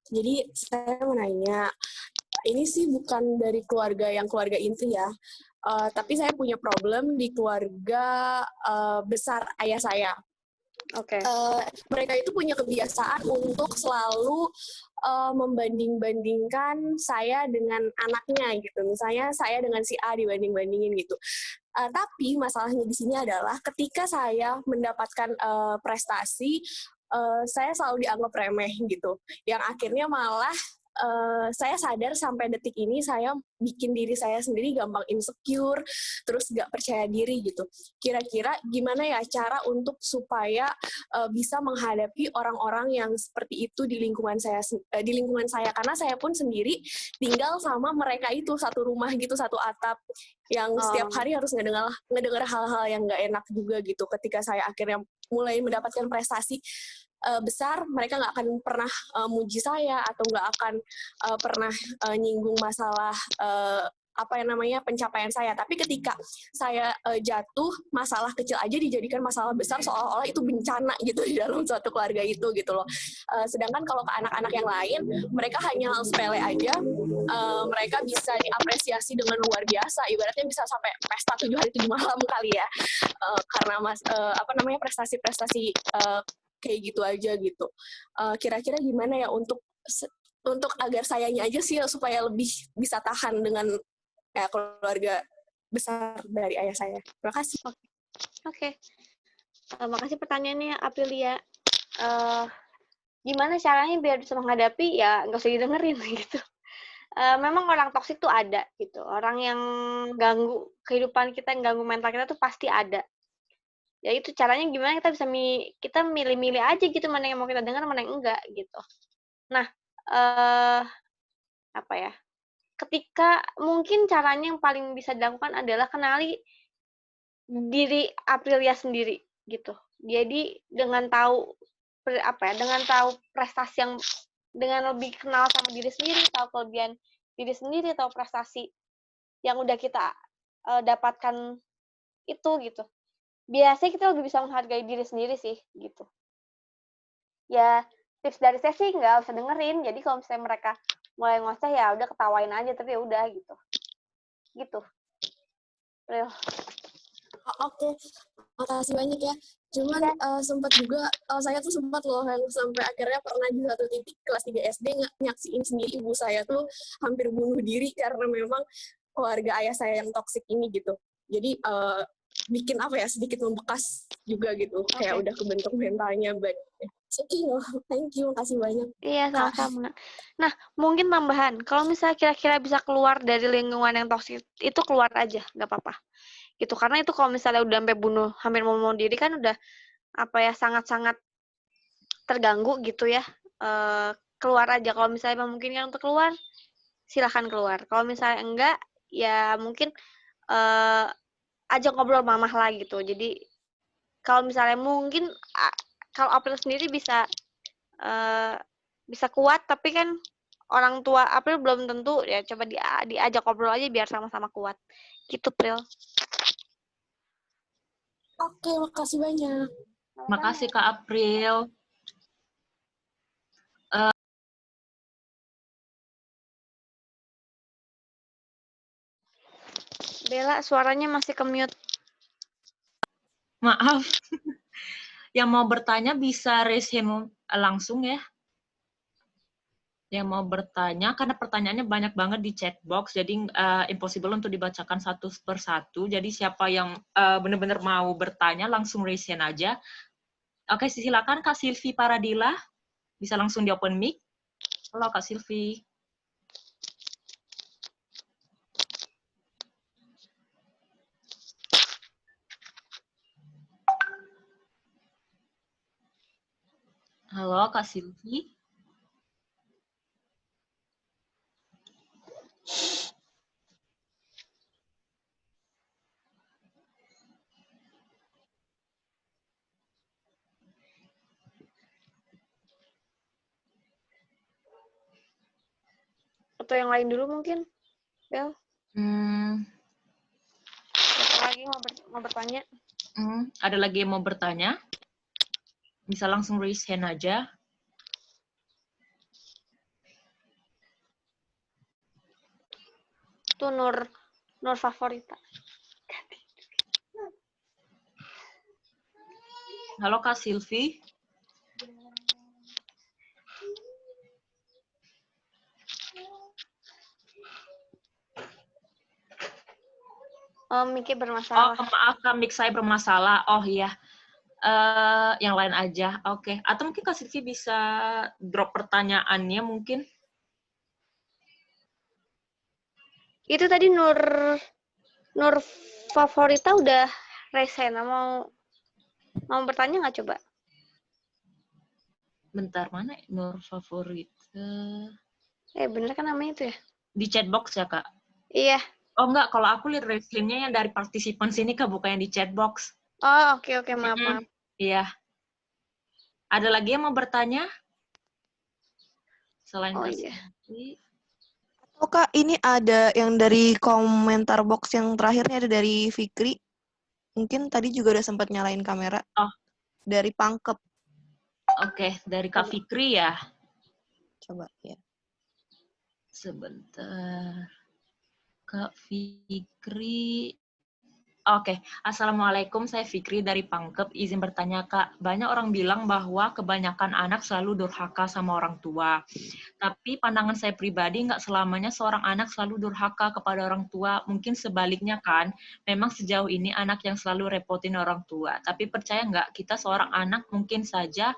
Jadi saya mau nanya, ini sih bukan dari keluarga inti ya, tapi saya punya problem di keluarga besar ayah saya. Oke. Mereka itu punya kebiasaan untuk selalu membanding-bandingkan saya dengan anaknya gitu. Misalnya saya dengan si A dibanding-bandingin gitu. Tapi masalahnya di sini adalah ketika saya mendapatkan prestasi, saya selalu dianggap remeh gitu. Yang akhirnya malah saya sadar sampai detik ini saya bikin diri saya sendiri gampang insecure, terus gak percaya diri gitu. Kira-kira gimana ya cara untuk supaya bisa menghadapi orang-orang yang seperti itu di lingkungan saya, karena saya pun sendiri tinggal sama mereka itu satu rumah gitu, satu atap, yang setiap hari harus ngedengar hal-hal yang gak enak juga gitu. Ketika saya akhirnya mulai mendapatkan prestasi besar, mereka nggak akan pernah muji saya atau nggak akan pernah nyinggung masalah pencapaian saya. Tapi ketika saya jatuh, masalah kecil aja dijadikan masalah besar, seolah-olah itu bencana gitu di dalam suatu keluarga itu gitu loh. Sedangkan kalau ke anak-anak yang lain, mereka hanya hal sepele aja, mereka bisa diapresiasi dengan luar biasa, ibaratnya bisa sampai pesta 7 hari 7 malam kali ya, karena prestasi-prestasi kayak gitu aja gitu. Kira-kira gimana ya untuk agar sayanya aja sih supaya lebih bisa tahan dengan keluarga besar dari ayah saya. Terima kasih. Oke. Makasih pertanyaannya Aprilia. Gimana caranya biar bisa menghadapi, ya nggak usah didengerin gitu. Memang orang toksik tuh ada gitu. Orang yang ganggu kehidupan kita, yang ganggu mental kita tuh pasti ada. Ya itu caranya gimana kita bisa kita milih-milih aja gitu, mana yang mau kita dengar, mana yang enggak gitu. Nah, ketika mungkin caranya yang paling bisa dilakukan adalah kenali diri Aprilia sendiri gitu. Jadi dengan tahu prestasi yang, dengan lebih kenal sama diri sendiri, tahu kelebihan diri sendiri, tahu prestasi yang udah kita dapatkan itu gitu. Biasanya kita lebih bisa menghargai diri sendiri sih, gitu. Ya, tips dari saya sih nggak usah dengerin. Jadi kalau misalnya mereka mulai ngoceh, ya udah ketawain aja, tapi ya udah gitu. Gitu. Real. Oke, makasih banyak ya. Cuman sempat juga, saya tuh sempat loh yang sampai akhirnya pernah di satu titik kelas 3 SD nyaksiin sendiri ibu saya tuh hampir bunuh diri karena memang keluarga ayah saya yang toksik ini gitu. Jadi bikin sedikit membekas juga gitu. Kayak udah kebentuk mentalnya. Thank you, makasih banyak. Iya, sama-sama. Nah, mungkin tambahan, kalau misalnya kira-kira bisa keluar dari lingkungan yang toksik, itu keluar aja, nggak apa-apa. Gitu, karena itu kalau misalnya udah sampai hampir mau bunuh diri kan udah sangat-sangat terganggu gitu ya. Keluar aja, kalau misalnya memungkinkan untuk keluar, silahkan keluar. Kalau misalnya enggak, ya mungkin ajak ngobrol mamah lah gitu. Jadi kalau misalnya mungkin kalau April sendiri bisa kuat, tapi kan orang tua April belum tentu, ya coba diajak ngobrol aja biar sama-sama kuat. Gitu, April. Oke, makasih banyak. Makasih Kak April. Bella, suaranya masih ke-mute. Maaf. Yang mau bertanya bisa raise hand langsung ya. Yang mau bertanya, karena pertanyaannya banyak banget di chat box, jadi impossible untuk dibacakan satu persatu. Jadi siapa yang benar-benar mau bertanya, langsung raise hand aja. Oke, silakan Kak Silvi Paradila. Bisa langsung di open mic. Halo Kak Silvi. Halo Kak Silvi. Atau yang lain dulu mungkin, Bel? Siapa lagi mau bertanya? Ada lagi yang mau bertanya? Bisa langsung raise hand aja. Tuh Nur Favorita. Halo Kak Silvi. Mic-nya bermasalah. Oh, maaf Kak, mic saya bermasalah. Oh iya. Yang lain aja. Oke. Atau mungkin Kak Silvi bisa drop pertanyaannya mungkin. Itu tadi Nur Favorita udah raise hand. Mau bertanya nggak coba? Bentar, mana Nur Favorita? Bener kan namanya itu ya? Di chat box ya, Kak? Iya. Oh enggak, kalau aku lihat raise hand-nya yang dari partisipan sini, Kak, bukan yang di chat box. Oh, oke, maaf. Iya. Ada lagi yang mau bertanya? Selain Kak Silvi. Oh Kak, ini ada yang dari komentar box yang terakhirnya ada dari Fikri. Mungkin tadi juga udah sempat nyalain kamera. Oh. Dari Pangkep. Oke, dari Kak Fikri ya. Coba ya. Sebentar. Kak Fikri. Oke, Assalamualaikum, saya Fikri dari Pangkep. Izin bertanya, Kak. Banyak orang bilang bahwa kebanyakan anak selalu durhaka sama orang tua. Tapi pandangan saya pribadi, nggak selamanya seorang anak selalu durhaka kepada orang tua. Mungkin sebaliknya kan, memang sejauh ini anak yang selalu repotin orang tua. Tapi percaya nggak, kita seorang anak mungkin saja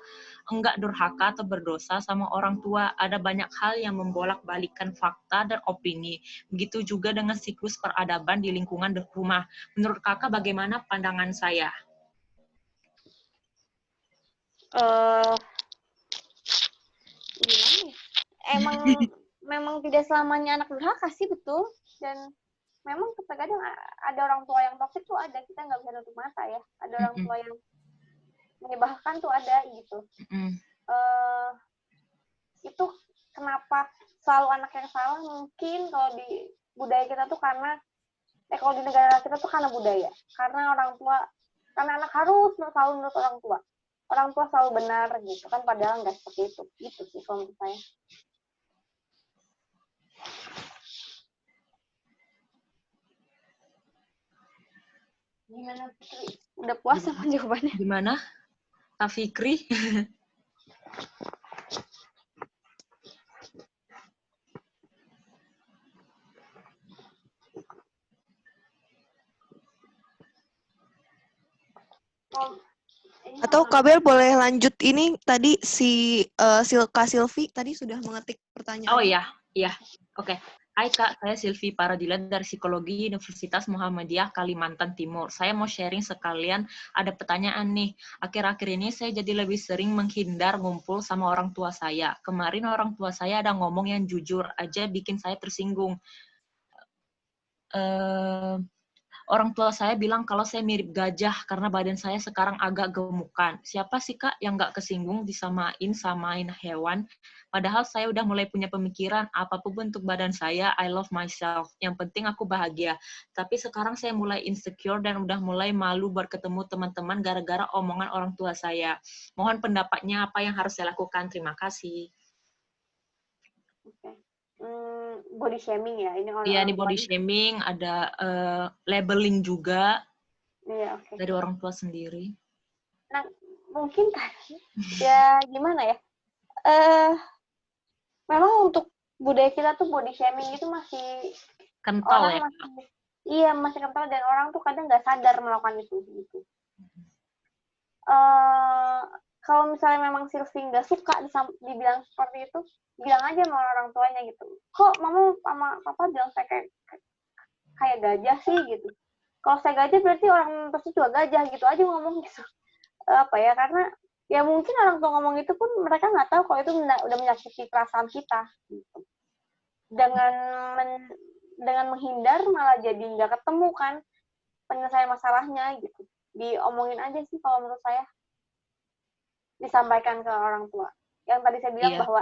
enggak durhaka atau berdosa sama orang tua. Ada banyak hal yang membolak-balikkan fakta dan opini. Begitu juga dengan siklus peradaban di lingkungan rumah. Menurut Kakak bagaimana pandangan saya? Gimana ya? Memang tidak selamanya anak durhaka sih, betul. Dan memang terkadang ada orang tua yang toksik tuh ada, kita nggak bisa tutup mata ya. Ada orang tua yang menyebalkan tuh ada gitu. Itu kenapa selalu anak yang salah? Mungkin kalau di budaya kita tuh karena kalau di negara kita tuh karena budaya, karena orang tua, karena anak harus selalu menurut orang tua selalu benar gitu kan, padahal nggak seperti itu. Gitu sih kalau menurut saya. Gimana Fikri? Udah puas sama jawabannya? Gimana Kak Fikri? Atau Kabel boleh lanjut, ini tadi si Kak Silvi tadi sudah mengetik pertanyaan. Oh iya. Oke. Hai Kak, saya Silvi Paradila dari Psikologi Universitas Muhammadiyah Kalimantan Timur. Saya mau sharing sekalian, ada pertanyaan nih. Akhir-akhir ini saya jadi lebih sering menghindar ngumpul sama orang tua saya. Kemarin orang tua saya ada ngomong yang jujur aja bikin saya tersinggung. Orang tua saya bilang kalau saya mirip gajah karena badan saya sekarang agak gemukan. Siapa sih Kak yang nggak kesinggung samain hewan? Padahal saya udah mulai punya pemikiran, apapun bentuk badan saya, I love myself. Yang penting aku bahagia. Tapi sekarang saya mulai insecure dan udah mulai malu buat ketemu teman-teman gara-gara omongan orang tua saya. Mohon pendapatnya apa yang harus saya lakukan. Terima kasih. Oke. Body shaming ya, ini orang. Iya, ini body shaming, ada labeling juga. Iya, oke. Dari orang tua sendiri. Nah, mungkin kan ya gimana ya? memang untuk budaya kita tuh body shaming itu masih Kental orang ya. masih kental, dan orang tuh kadang nggak sadar melakukan itu gitu. Kalau misalnya memang Sylvie nggak suka dibilang seperti itu, bilang aja sama orang tuanya gitu. Kok mama sama papa bilang saya kayak gajah sih gitu. Kalau saya gajah berarti orang tersebut juga gajah gitu aja ngomong gitu. Karena ya mungkin orang tua ngomong itu pun mereka nggak tahu kalau itu udah menyakiti perasaan kita gitu. Dengan menghindar malah jadi nggak ketemu kan penyelesaian masalahnya gitu. Diomongin aja sih kalau menurut saya, disampaikan ke orang tua. Yang tadi saya bilang bahwa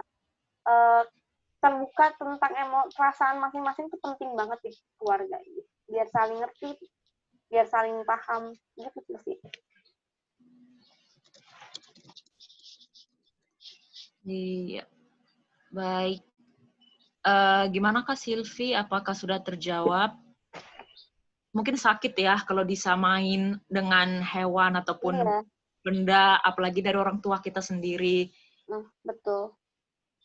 terbuka tentang perasaan masing-masing itu penting banget di keluarga gitu. Biar saling ngerti, biar saling paham gitu sih. Iya, baik. Gimana Kak Sylvie? Apakah sudah terjawab? Mungkin sakit ya kalau disamain dengan hewan ataupun benda, apalagi dari orang tua kita sendiri. Betul.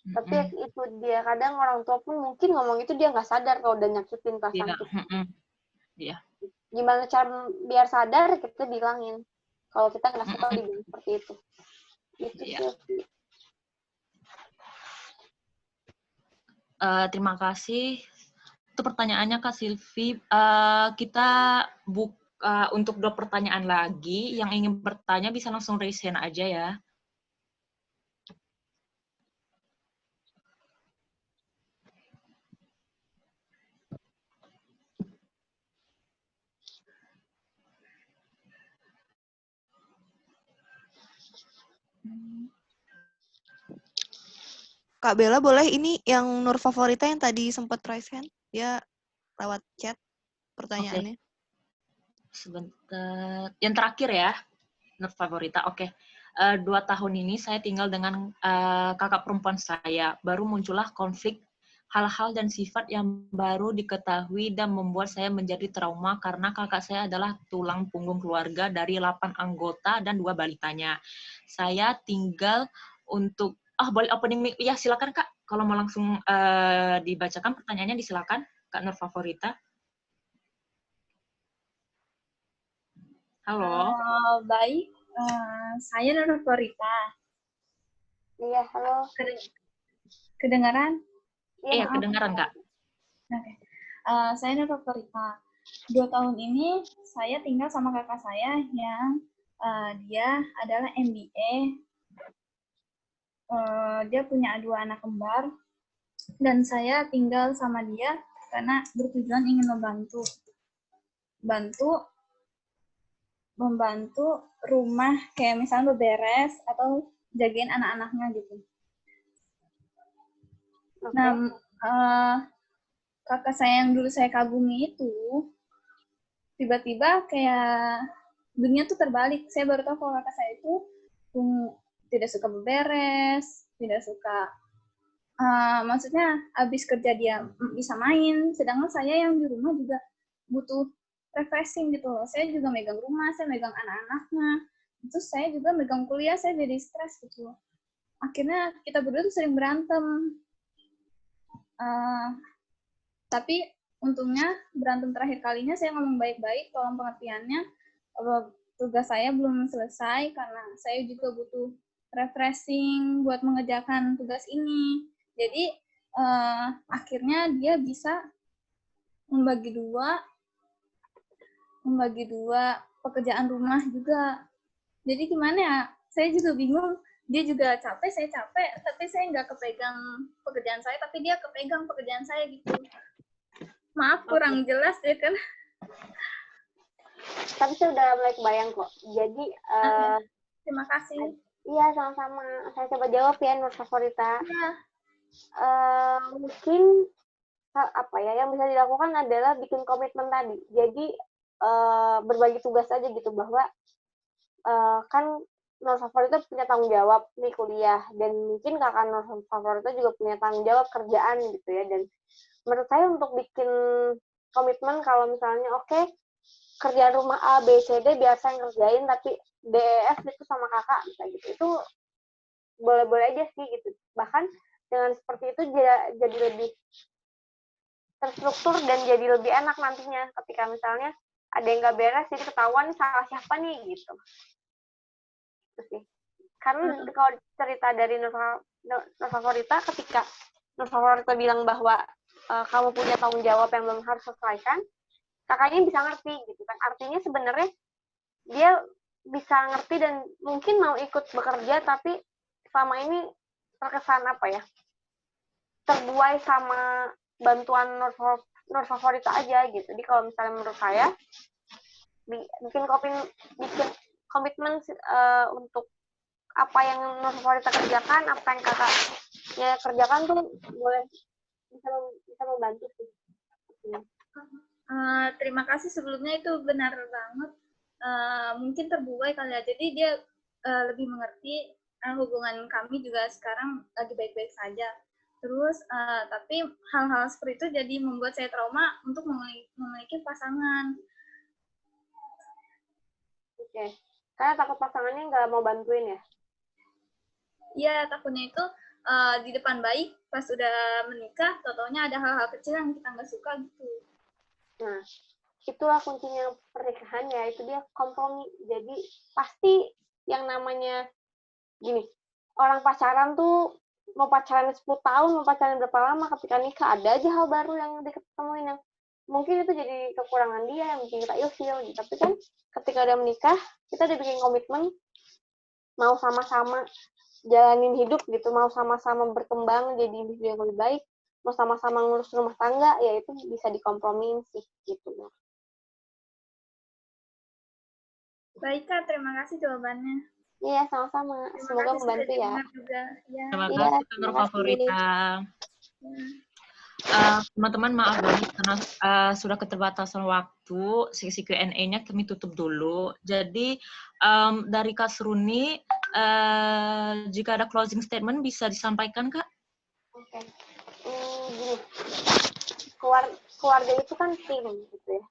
Tapi itu dia, kadang orang tua pun mungkin ngomong itu dia nggak sadar kalau udah nyakitin perasaan kita. Iya. Gimana cara biar sadar, kita bilangin. Kalau kita nggak suka dibilang seperti itu. Itu sih. Terima kasih. Itu pertanyaannya Kak Sylvie. Kita buka untuk 2 pertanyaan lagi. Yang ingin bertanya bisa langsung raise hand aja ya. Kak Bella, boleh ini yang Nur Favorita yang tadi sempat raise hand? Dia lewat chat pertanyaannya. Sebentar. Yang terakhir ya, Nur Favorita. Oke. 2 tahun ini saya tinggal dengan kakak perempuan saya. Baru muncullah konflik, hal-hal dan sifat yang baru diketahui dan membuat saya menjadi trauma karena kakak saya adalah tulang punggung keluarga dari 8 anggota dan 2 balitanya. Saya tinggal untuk boleh opening mic? Ya, silakan Kak. Kalau mau langsung dibacakan pertanyaannya, disilakan Kak Nur Favorita. Halo. Baik, saya Nur Favorita. Iya, halo. Kedengaran? Iya, kedengaran Kak. Oke. Saya Nur Favorita. 2 tahun ini saya tinggal sama kakak saya yang dia adalah MBA. Dia punya 2 anak kembar, dan saya tinggal sama dia karena bertujuan ingin membantu rumah, kayak misalnya beberes atau jagain anak-anaknya gitu. Nah, kakak saya yang dulu saya kagumi itu tiba-tiba kayak dunia tuh terbalik. Saya baru tahu kalau kakak saya itu tidak suka beberes, tidak suka, maksudnya habis kerja dia bisa main, sedangkan saya yang di rumah juga butuh refreshing gitu loh. Saya juga megang rumah, saya megang anak-anaknya, terus saya juga megang kuliah, saya jadi stres gitu loh. Akhirnya kita berdua tuh sering berantem. Tapi untungnya berantem terakhir kalinya saya ngomong baik-baik, tolong pengertiannya, tugas saya belum selesai karena saya juga butuh refreshing buat mengerjakan tugas ini. Jadi akhirnya dia bisa membagi dua pekerjaan rumah juga. Jadi gimana ya? Saya juga bingung. Dia juga capek, saya capek, tapi saya nggak kepegang pekerjaan saya, tapi dia kepegang pekerjaan saya gitu. Maaf, kurang jelas ya kan? Tapi saya udah mulai kebayang kok. Jadi, terima kasih. Iya, sama-sama. Saya coba jawab ya, Nur Favorita. Iya. Mungkin yang bisa dilakukan adalah bikin komitmen tadi. Jadi berbagi tugas aja gitu, bahwa kan Nur Favorita punya tanggung jawab nih kuliah, dan mungkin kakak Nur Favorita juga punya tanggung jawab kerjaan gitu ya. Dan menurut saya untuk bikin komitmen kalau misalnya kerjaan rumah A, B, C, D biar saya ngerjain, tapi DEF itu sama kakak bisa gitu. Itu boleh-boleh aja sih gitu. Bahkan Dengan seperti itu jadi lebih terstruktur dan jadi lebih enak nantinya ketika misalnya ada yang nggak beres jadi ketahuan salah siapa nih gitu. Itu sih. Karena kalau cerita dari Nur Favorita, ketika Nur Favorita bilang bahwa kamu punya tanggung jawab yang belum harus selesaikan, kakaknya bisa ngerti gitu kan. Artinya sebenarnya dia bisa ngerti dan mungkin mau ikut bekerja, tapi selama ini terkesan apa ya, terbuai sama bantuan Nur Favorita aja gitu. Jadi kalau misalnya menurut saya bikin komitmen untuk apa yang Nur Favorita kerjakan, apa yang kakaknya kerjakan tuh boleh bisa membantu sih. Terima kasih sebelumnya, itu benar banget. Mungkin terbuai kali ya, jadi dia lebih mengerti. Hubungan kami juga sekarang lagi baik-baik saja. Terus tapi hal-hal seperti itu jadi membuat saya trauma untuk memiliki pasangan. Oke. Karena takut pasangannya nggak mau bantuin ya? Iya, takutnya itu di depan baik, pas udah menikah, totalnya ada hal-hal kecil yang kita nggak suka gitu. Nah, itulah kuncinya pernikahan ya, itu dia kompromi. Jadi pasti yang namanya gini, orang pacaran tuh mau pacaran 10 tahun, mau pacaran berapa lama, ketika nikah ada aja hal baru yang diketemuin yang mungkin itu jadi kekurangan dia yang bikin kita ilfeel gitu. Tapi kan ketika udah menikah, kita udah bikin komitmen mau sama-sama jalanin hidup gitu, mau sama-sama berkembang jadi individu yang lebih baik, mau sama-sama ngurus rumah tangga, ya itu bisa dikompromiin sih gitu. Baik Kak, terima kasih jawabannya. Iya, sama-sama. Semoga membantu ya. Ya. Terima kasih Nur Favorita. Teman-teman maaf banget karena sudah keterbatasan waktu, sesi Q&A-nya kami tutup dulu. Jadi dari Kak Seruni, jika ada closing statement bisa disampaikan Kak? Oke. Gini, keluarga itu kan tim gitu ya.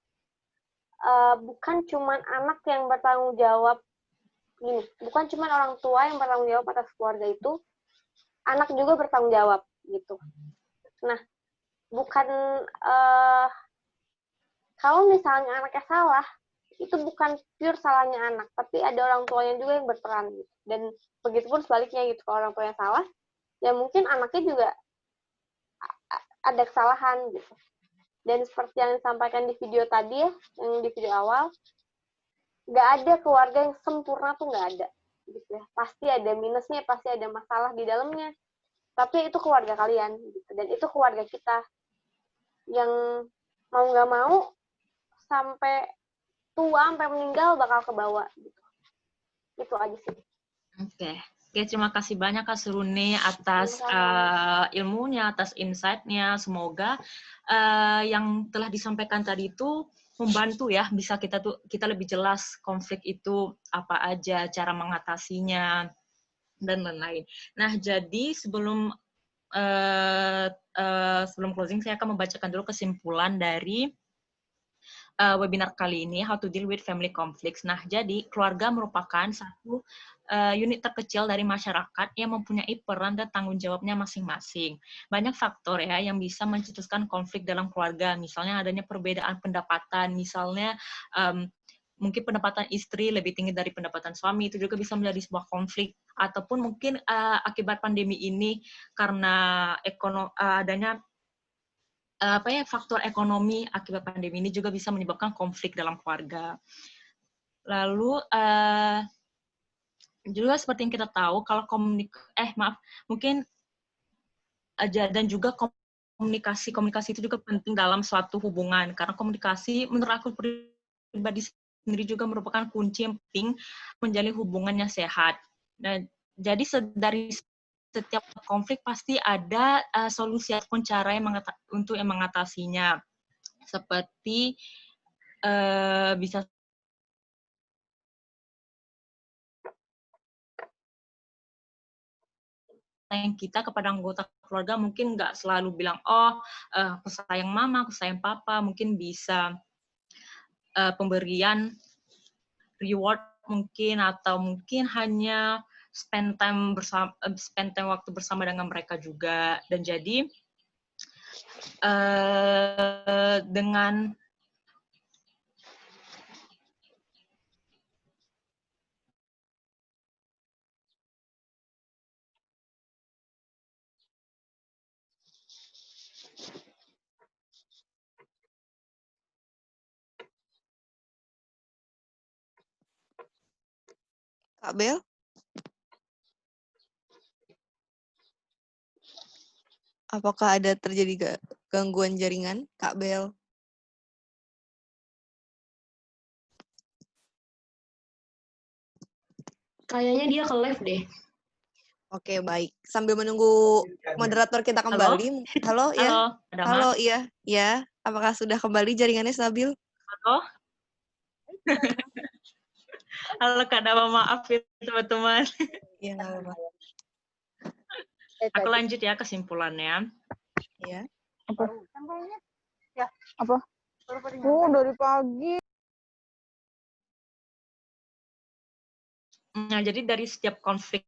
Bukan cuma anak yang bertanggung jawab. Gini, bukan cuma orang tua yang bertanggung jawab atas keluarga itu, anak juga bertanggung jawab gitu. Nah, bukan kalau misalnya anaknya salah, itu bukan pure salahnya anak, tapi ada orang tuanya juga yang berperan gitu. Dan begitupun sebaliknya gitu, kalau orang tuanya salah, ya mungkin anaknya juga ada kesalahan gitu. Dan seperti yang disampaikan di video tadi ya, yang di video awal, nggak ada keluarga yang sempurna tuh nggak ada gitu ya. Pasti ada minusnya, pasti ada masalah di dalamnya, tapi itu keluarga kalian gitu. Dan itu keluarga kita yang mau nggak mau sampai tua, sampai meninggal bakal kebawa gitu. Itu aja sih. Oke, terima kasih banyak Kak Seruni atas ilmunya, atas insight-nya. Semoga yang telah disampaikan tadi itu membantu ya, bisa kita lebih jelas konflik itu apa aja, cara mengatasinya dan lain-lain. Nah, jadi sebelum closing saya akan membacakan dulu kesimpulan dari webinar kali ini, How to Deal with Family Conflicts. Nah, jadi keluarga merupakan satu unit terkecil dari masyarakat yang mempunyai peran dan tanggung jawabnya masing-masing. Banyak faktor ya yang bisa mencetuskan konflik dalam keluarga, misalnya adanya perbedaan pendapatan, misalnya mungkin pendapatan istri lebih tinggi dari pendapatan suami, itu juga bisa menjadi sebuah konflik. Ataupun mungkin akibat pandemi ini karena adanya faktor ekonomi akibat pandemi ini juga bisa menyebabkan konflik dalam keluarga. Lalu juga seperti yang kita tahu kalau dan juga komunikasi itu juga penting dalam suatu hubungan, karena komunikasi menurut aku pribadi sendiri juga merupakan kunci yang penting menjalin hubungan yang sehat. Nah, jadi dari setiap konflik pasti ada solusi ataupun cara untuk mengatasinya. Seperti bisa sayang kita kepada anggota keluarga mungkin nggak selalu bilang, aku sayang mama, aku sayang papa, mungkin bisa pemberian reward mungkin, atau mungkin hanya spend time waktu bersama dengan mereka juga. Dan jadi dengan Kak Bel? Apakah ada terjadi gangguan jaringan, Kak Bel? Kayaknya dia ke live deh. Oke, baik. Sambil menunggu moderator kita kembali. Halo, ya? ada Halo, Mak. iya. Ya, apakah sudah kembali jaringannya stabil? Halo. Halo Kak Dama, maaf ya teman-teman. Iya, nggak apa-apa. Aku lanjut ya kesimpulannya. Iya. Apa? Ya, apa? Dari pagi. Nah, jadi dari setiap konflik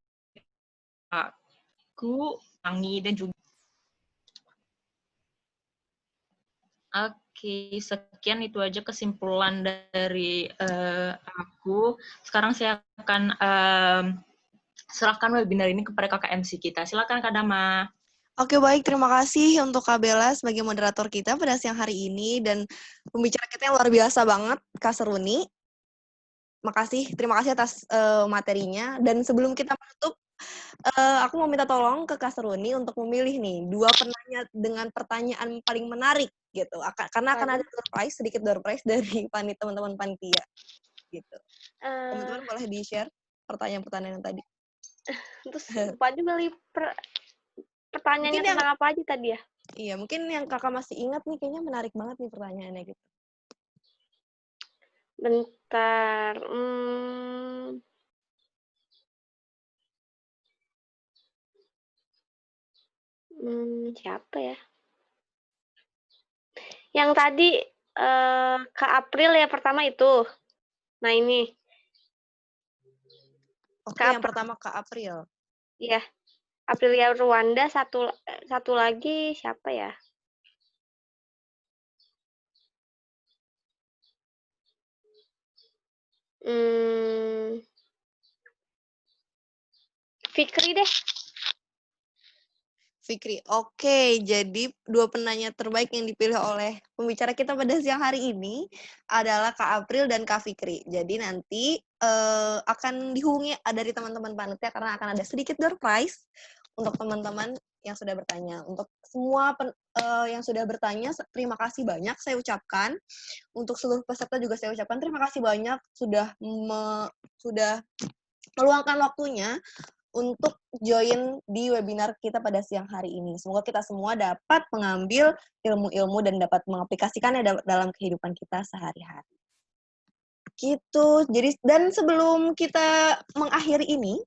aku, Anggi, dan juga Oke, sekian itu aja kesimpulan dari aku. Sekarang saya akan serahkan webinar ini kepada kakak MC kita. Silakan Kak Dama. Oke, baik. Terima kasih untuk Kak Bella sebagai moderator kita pada siang hari ini. Dan pembicara kita yang luar biasa banget, Kak Seruni. Terima kasih atas materinya. Dan sebelum kita menutup, aku mau minta tolong ke Kak Seruni untuk memilih nih 2 penanya dengan pertanyaan paling menarik gitu. Karena akan ada sedikit door prize dari teman-teman panitia gitu. Teman-teman boleh di-share pertanyaan-pertanyaan yang tadi. Terus lupa juga pertanyaannya tentang apa aja tadi ya? Iya, mungkin yang kakak masih ingat nih kayaknya menarik banget nih pertanyaannya gitu. Bentar. Siapa ya? Yang tadi Kak April ya pertama itu. Nah ini. Oke, yang pertama Kak April. Iya. Aprilia Rwanda, satu lagi siapa ya? Fikri deh. Fikri. Oke, jadi 2 penanya terbaik yang dipilih oleh pembicara kita pada siang hari ini adalah Kak April dan Kak Fikri. Jadi nanti akan dihubungi dari teman-teman panitia karena akan ada sedikit door prize untuk teman-teman yang sudah bertanya. Untuk semua yang sudah bertanya, terima kasih banyak saya ucapkan. Untuk seluruh peserta juga saya ucapkan terima kasih banyak sudah meluangkan waktunya untuk join di webinar kita pada siang hari ini. Semoga kita semua dapat mengambil ilmu-ilmu dan dapat mengaplikasikannya dalam kehidupan kita sehari-hari. Gitu. Jadi, dan sebelum kita mengakhiri ini,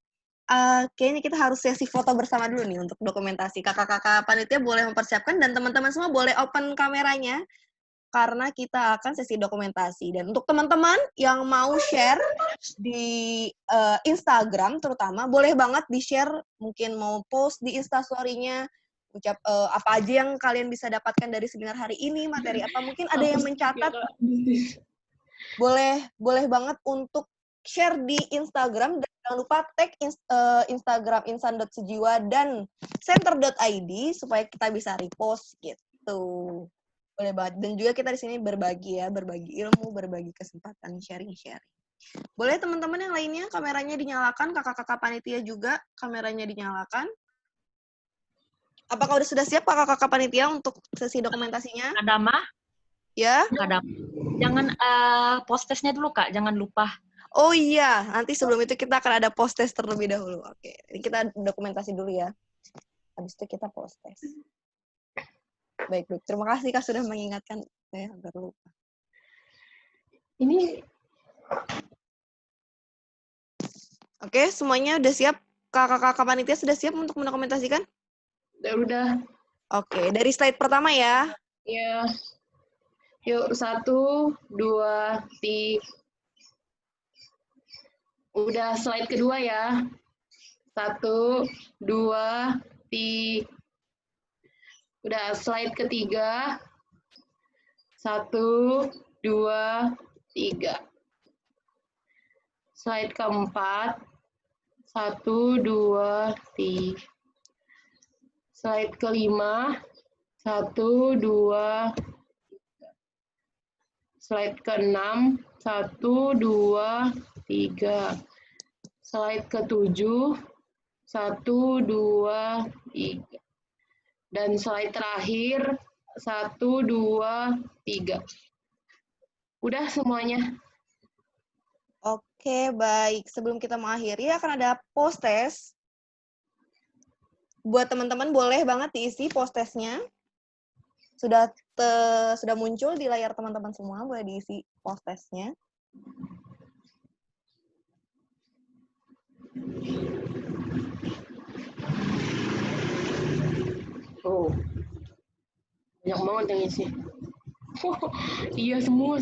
kayaknya kita harus sesi foto bersama dulu nih untuk dokumentasi. Kakak-kakak panitia boleh mempersiapkan dan teman-teman semua boleh open kameranya karena kita akan sesi dokumentasi. Dan untuk teman-teman yang mau share di Instagram terutama, boleh banget di-share, mungkin mau post di Instastory-nya, apa aja yang kalian bisa dapatkan dari seminar hari ini, materi apa, mungkin ada yang mencatat, boleh banget untuk share di Instagram, dan jangan lupa tag Instagram insan.sejiwa dan center.id supaya kita bisa repost gitu. Boleh banget. Dan juga kita di sini berbagi ilmu, berbagi kesempatan, sharing. Boleh teman-teman yang lainnya kameranya dinyalakan, kakak-kakak panitia juga kameranya dinyalakan. Apakah sudah siap kakak-kakak panitia untuk sesi dokumentasinya? Ada mah? Ya? Ada. Jangan post testnya dulu Kak, jangan lupa. Oh iya, nanti sebelum itu kita akan ada post test terlebih dahulu. Oke, ini kita dokumentasi dulu ya. Habis itu kita post test. Baik. Terima kasih Kak sudah mengingatkan. Saya hampir lupa. Ini. Oke, semuanya udah siap? Kakak-kakak panitia sudah siap untuk mendokumentasikan? Udah. Oke, dari slide pertama ya. Iya. Yuk, 1, 2, 3. Udah slide kedua ya. 1, 2, 3. Udah, slide ketiga. 1, 2, 3. Slide keempat. 1, 2, 3. Slide kelima. 1, 2, 3. Slide ke-6, 1, 2, 3. Slide ke-7, 1, 2, 3. Dan slide terakhir, 1, 2, 3. Udah semuanya. Oke, baik. Sebelum kita mengakhiri, akan ada post test. Buat teman-teman, boleh banget diisi post testnya. Sudah muncul di layar teman-teman semua, boleh diisi post testnya. Oh, banyak banget yang isi. Iya semua.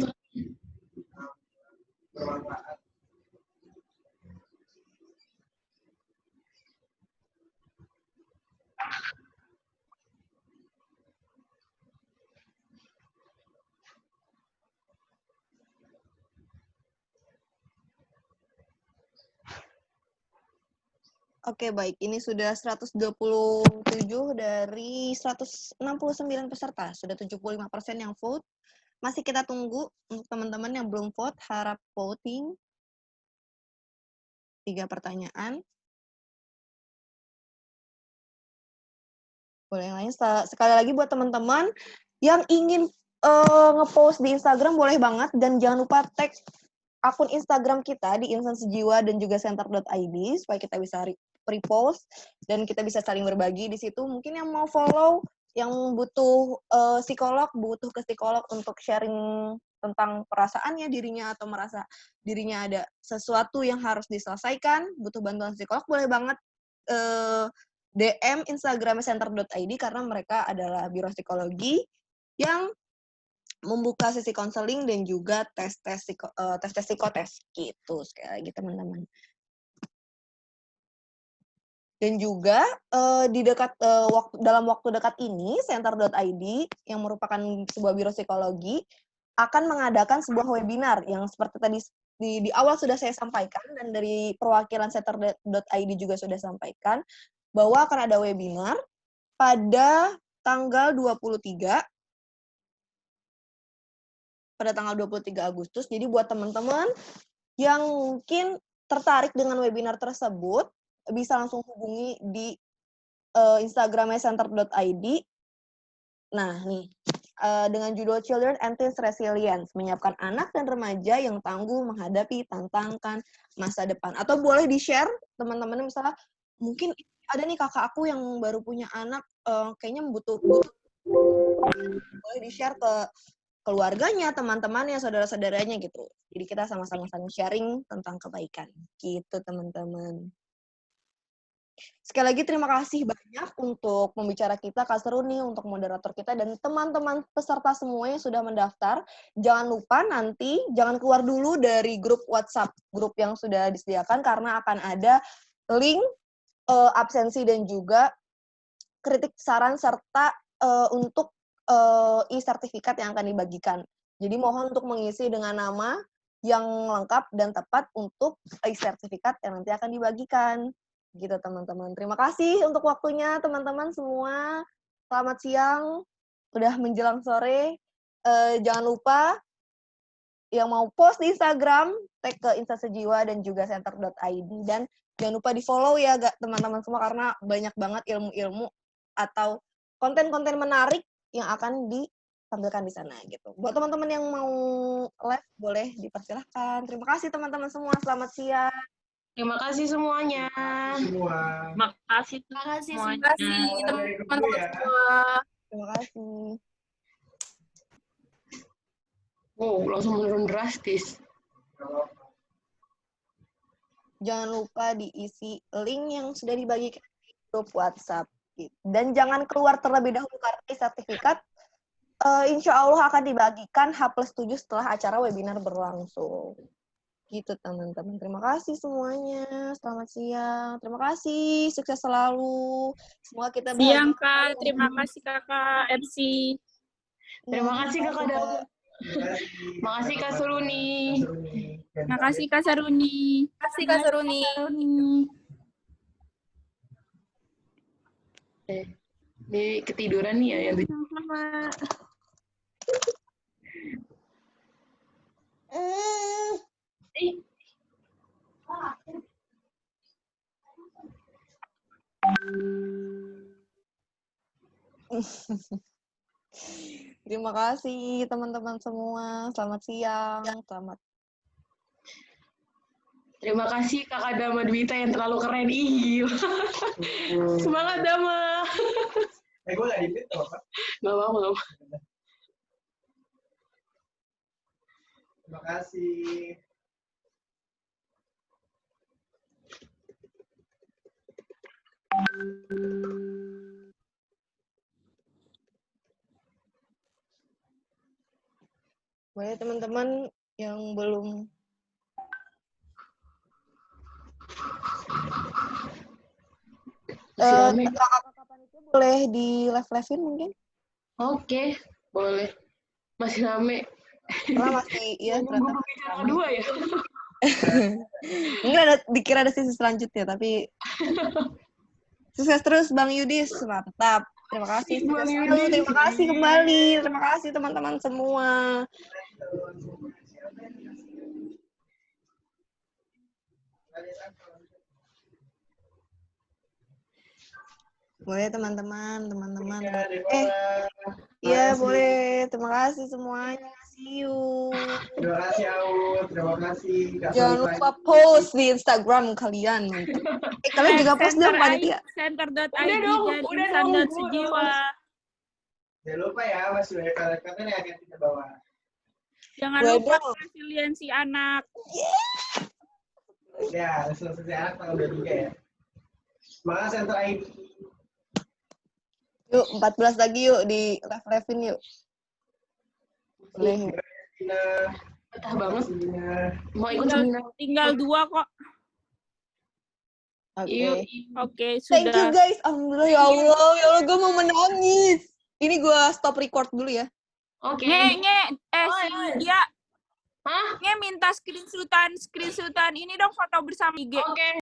Oke, baik. Ini sudah 127 dari 169 peserta. Sudah 75% yang vote. Masih kita tunggu untuk teman-teman yang belum vote, harap voting. 3 pertanyaan. Boleh yang lain. Sekali lagi buat teman-teman yang ingin nge-post di Instagram, boleh banget. Dan jangan lupa tag akun Instagram kita di Insan Sejiwa dan juga center.id supaya kita bisa repost dan kita bisa saling berbagi di situ. Mungkin yang mau follow, yang butuh psikolog, butuh ke psikolog untuk sharing tentang perasaannya dirinya atau merasa dirinya ada sesuatu yang harus diselesaikan, butuh bantuan psikolog, boleh banget DM Instagram center.id karena mereka adalah biro psikologi yang membuka sesi konseling dan juga tes psikotes gitu sekali lagi teman-teman. Dan juga dalam waktu dekat ini center.id yang merupakan sebuah biro psikologi akan mengadakan sebuah webinar yang seperti tadi di awal sudah saya sampaikan dan dari perwakilan center.id juga sudah sampaikan bahwa akan ada webinar pada tanggal 23 Agustus. Jadi buat teman-teman yang mungkin tertarik dengan webinar tersebut, bisa langsung hubungi di Instagramnya center.id. Nah, nih, dengan judul Children and Teens Resilience, menyiapkan anak dan remaja yang tangguh menghadapi tantangan masa depan. Atau boleh di-share, teman-teman, misalnya, mungkin ada nih kakak aku yang baru punya anak, kayaknya butuh boleh di-share ke keluarganya, teman-temannya, saudara-saudaranya gitu. Jadi kita sama-sama saling sharing tentang kebaikan. Gitu, teman-teman. Sekali lagi terima kasih banyak untuk pembicara kita, Kak Seru nih, untuk moderator kita, dan teman-teman peserta semua yang sudah mendaftar. Jangan lupa nanti, jangan keluar dulu dari grup WhatsApp, grup yang sudah disediakan, karena akan ada link absensi dan juga kritik saran, serta untuk e-sertifikat yang akan dibagikan. Jadi mohon untuk mengisi dengan nama yang lengkap dan tepat untuk e-sertifikat yang nanti akan dibagikan. Gitu teman-teman. Terima kasih untuk waktunya teman-teman semua. Selamat siang. Udah menjelang sore. Jangan lupa yang mau post di Instagram, tag ke Insta Sejiwa dan juga center.id. Dan jangan lupa di-follow ya teman-teman semua karena banyak banget ilmu-ilmu atau konten-konten menarik yang akan ditampilkan di sana gitu. Buat teman-teman yang mau live boleh dipersilahkan. Terima kasih teman-teman semua. Selamat siang. Terima kasih semuanya. Terima kasih semuanya. Terima kasih teman-teman semua. Terima kasih. Wow, langsung menurun drastis. Jangan lupa diisi link yang sudah dibagikan di grup WhatsApp. Dan jangan keluar terlebih dahulu karena sertifikat insya Allah akan dibagikan H+7 setelah acara webinar berlangsung. Gitu teman-teman. Terima kasih semuanya. Selamat siang. Terima kasih. Sukses selalu. Semoga kita Siang, bahagia. Kak. Terima kasih, Kakak Ersi. Terima kasih Kakak Daud. Makasih Kak Suruni. Makasih, Kak Saruni. Makasih Kak Suruni. Ini ketiduran nih ya yang Sama. Terima kasih teman-teman semua. Selamat siang. Selamat. Terima kasih Kakak Dama Dwita yang terlalu keren. Ih, gila. Semangat Dama. Gue nggak di mute apa? Nggak apa-apa, nggak apa-apa. Terima kasih. Boleh teman-teman yang belum kakak-kakak panitia boleh di live-live-in mungkin? Oke, boleh. Masih rame. Karena masih ya Nunggu pembicaraan kedua ya. Mungkin dikira ada sisi selanjutnya, tapi sukses terus Bang Yudis, mantap. Terima kasih. Sukses selalu. Terima kasih kembali. Terima kasih teman-teman semua. Boleh teman-teman. Iya boleh. Terima kasih semuanya. See you. Terima kasih Aul. Terima kasih. Jangan lupa post di Instagram kalian. Kalian juga post dong panitia. Center.id Udah dan dong, Insan Sejiwa. Jangan lupa ya, masih banyak kalian yang akan kita bawa. Jangan lupa resiliensi anak. Ya, selesai anak tanggal 23 ya. Semangat Center ID. Yuk, 14 lagi yuk di live-live-in yuk. Boleh. Betah banget. Mau ikut seminar. Tinggal 2 kok. Oke, sudah. Thank you guys. Alhamdulillah ya Allah, gue mau menangis. Ini gue stop record dulu ya. Oke. Si dia. Hah? Minta screenshotan ini dong foto bersama IG. Oke.